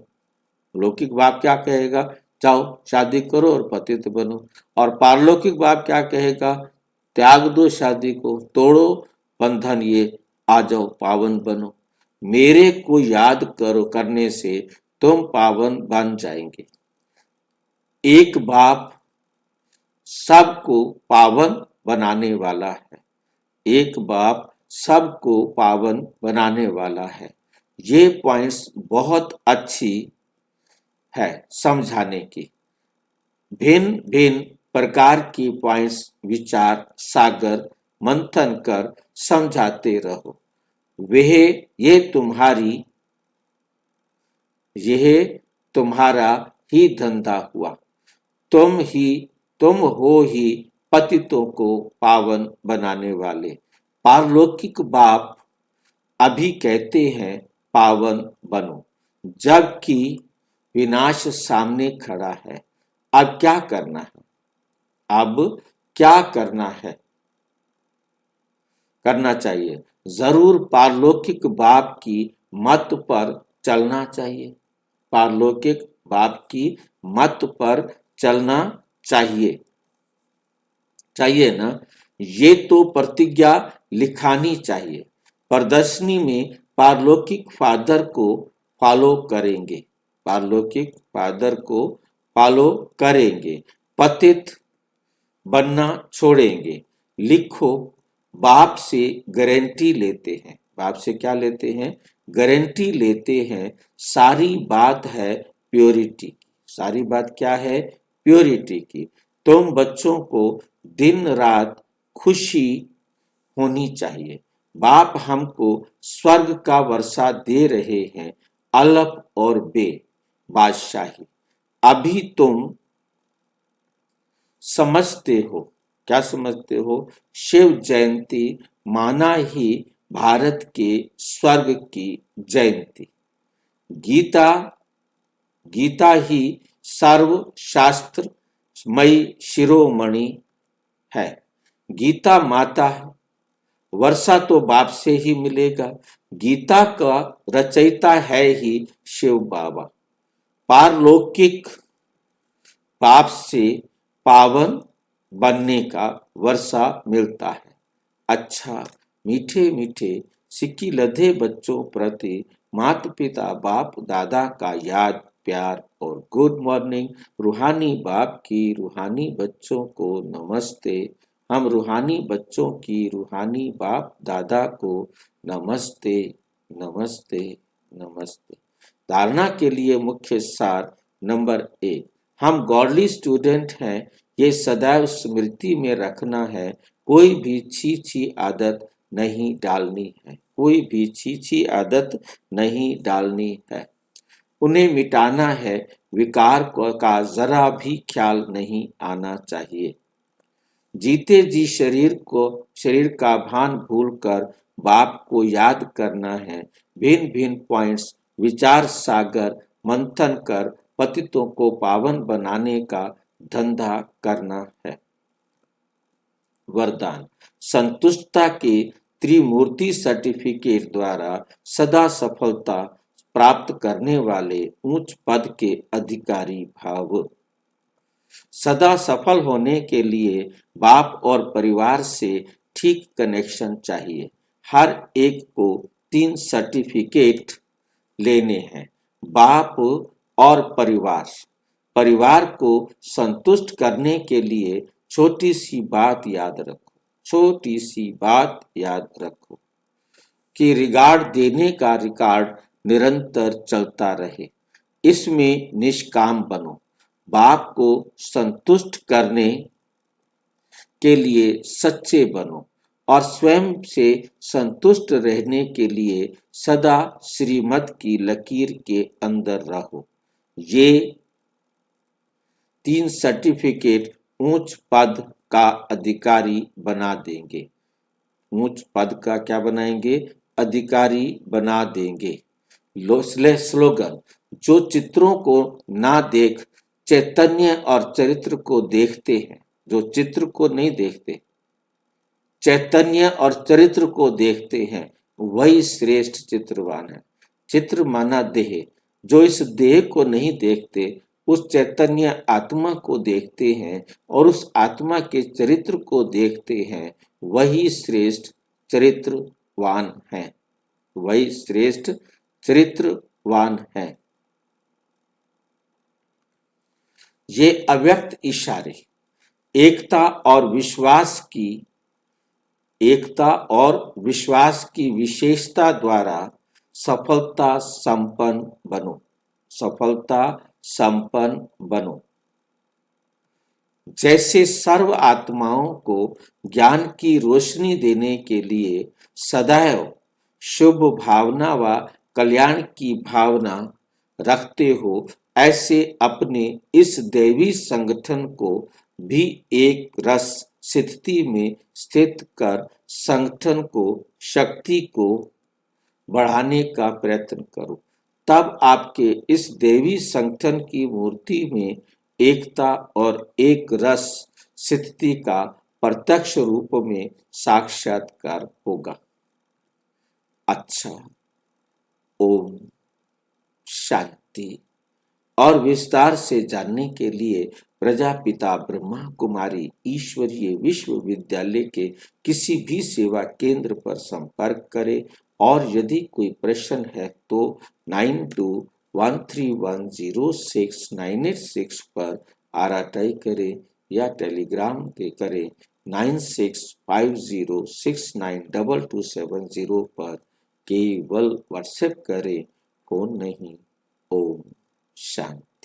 लौकिक बाप क्या कहेगा? जाओ शादी करो और पतित बनो। और पारलौकिक बाप क्या कहेगा? त्याग दो शादी को, तोड़ो बंधन ये, आ जाओ पावन बनो। मेरे को याद करो करने से तुम पावन बन जाएंगे। एक बाप सबको पावन बनाने वाला है। एक बाप सबको पावन बनाने वाला है। ये पॉइंट्स बहुत अच्छी है समझाने की। भिन्न भिन्न प्रकार की पॉइंट्स विचार सागर मंथन कर समझाते रहो। यह तुम्हारा ही धंधा हुआ। तुम हो ही पतितों को पावन बनाने वाले। पारलौकिक बाप अभी कहते हैं पावन बनो, जबकि विनाश सामने खड़ा है। अब क्या करना है? अब क्या करना चाहिए? जरूर पारलौकिक बाप की मत पर चलना चाहिए। पारलौकिक बाप की मत पर चलना चाहिए ना? ये तो प्रतिज्ञा लिखानी चाहिए। प्रदर्शनी में पारलौकिक फादर को फॉलो करेंगे। पारलौकिक फादर को फॉलो करेंगे। पतित बनना छोड़ेंगे। लिखो, बाप से गारंटी लेते हैं। बाप से क्या लेते हैं? गारंटी लेते हैं। सारी बात है प्योरिटी की। सारी बात क्या है? प्योरिटी की। तुम बच्चों को दिन रात खुशी होनी चाहिए। बाप हमको स्वर्ग का वर्षा दे रहे हैं, अलफ और बे बादशाही। अभी तुम समझते हो। क्या समझते हो? शिव जयंती माना ही भारत के स्वर्ग की जयंती। गीता ही सर्व शास्त्र मई शिरोमणि है। गीता माता है। वर्षा तो बाप से ही मिलेगा। गीता का रचयिता है ही शिव बाबा। पारलौकिक बाप से पावन बनने का वर्षा मिलता है। अच्छा, मीठे मीठे सिक्की लधे बच्चों प्रति माता पिता बाप दादा का याद प्यार और गुड मॉर्निंग। रूहानी बाप की रूहानी बच्चों को नमस्ते। हम रूहानी बच्चों की रूहानी बाप दादा को नमस्ते नमस्ते नमस्ते। धारणा के लिए मुख्य सार नंबर 1, हम गॉडली स्टूडेंट हैं। ये सदैव स्मृति में रखना है। कोई भी छी आदत नहीं डालनी है। कोई भी छी आदत नहीं डालनी है। उन्हें मिटाना है। विकार का जरा भी ख्याल नहीं आना चाहिए। जीते जी शरीर का भान भूलकर बाप को याद करना है। भिन्न भिन्न पॉइंट्स विचार सागर मंथन कर पतितों को पावन बनाने का धंधा करना है। वरदान, संतुष्टता के त्रिमूर्ति सर्टिफिकेट द्वारा सदा सफलता प्राप्त करने वाले उच्च पद के अधिकारी भाव। सदा सफल होने के लिए बाप और परिवार से ठीक कनेक्शन चाहिए। हर एक को 3 सर्टिफिकेट लेने हैं। बाप और परिवार को संतुष्ट करने के लिए छोटी सी बात याद रखो कि रिगार्ड देने का रिकॉर्ड निरंतर चलता रहे। इसमें निष्काम बनो। बाप को संतुष्ट करने के लिए सच्चे बनो। और स्वयं से संतुष्ट रहने के लिए सदा श्रीमत की लकीर के अंदर रहो। ये 3 सर्टिफिकेट ऊंच पद का अधिकारी बना देंगे। ऊंच पद का क्या बनाएंगे? अधिकारी बना देंगे। स्लोगन, जो चित्रों को ना देख चैतन्य और चरित्र को देखते हैं, जो चित्र को नहीं देखते, चैतन्य और चरित्र को देखते हैं, वही श्रेष्ठ चित्रवान है। चित्र माना देह, जो इस देह को नहीं देखते, उस चैतन्य आत्मा को देखते हैं और उस आत्मा के चरित्र को देखते हैं, वही श्रेष्ठ चरित्रवान है। वही श्रेष्ठ चरित्रवान है। ये अव्यक्त इशारे एकता और विश्वास की विशेषता द्वारा सफलता संपन्न बनो। जैसे सर्व आत्माओं को ज्ञान की रोशनी देने के लिए सदैव शुभ भावना व कल्याण की भावना रखते हो, ऐसे अपने इस दैवी संगठन को भी एक रस स्थिति में स्थित कर संगठन को शक्ति को बढ़ाने का प्रयत्न करो। तब आपके इस दैवी संगठन की मूर्ति में एकता और एक रस स्थिति का प्रत्यक्ष रूप में साक्षात्कार होगा। अच्छा, ओम शांति। और विस्तार से जानने के लिए प्रजापिता ब्रह्मा कुमारी ईश्वरीय विश्वविद्यालय के किसी भी सेवा केंद्र पर संपर्क करें और यदि कोई प्रश्न है तो 9213106986 पर आरटीआई करें या टेलीग्राम पे करें 9650692270 पर केवल व्हाट्सएप करें, फोन नहीं। ओम शांति।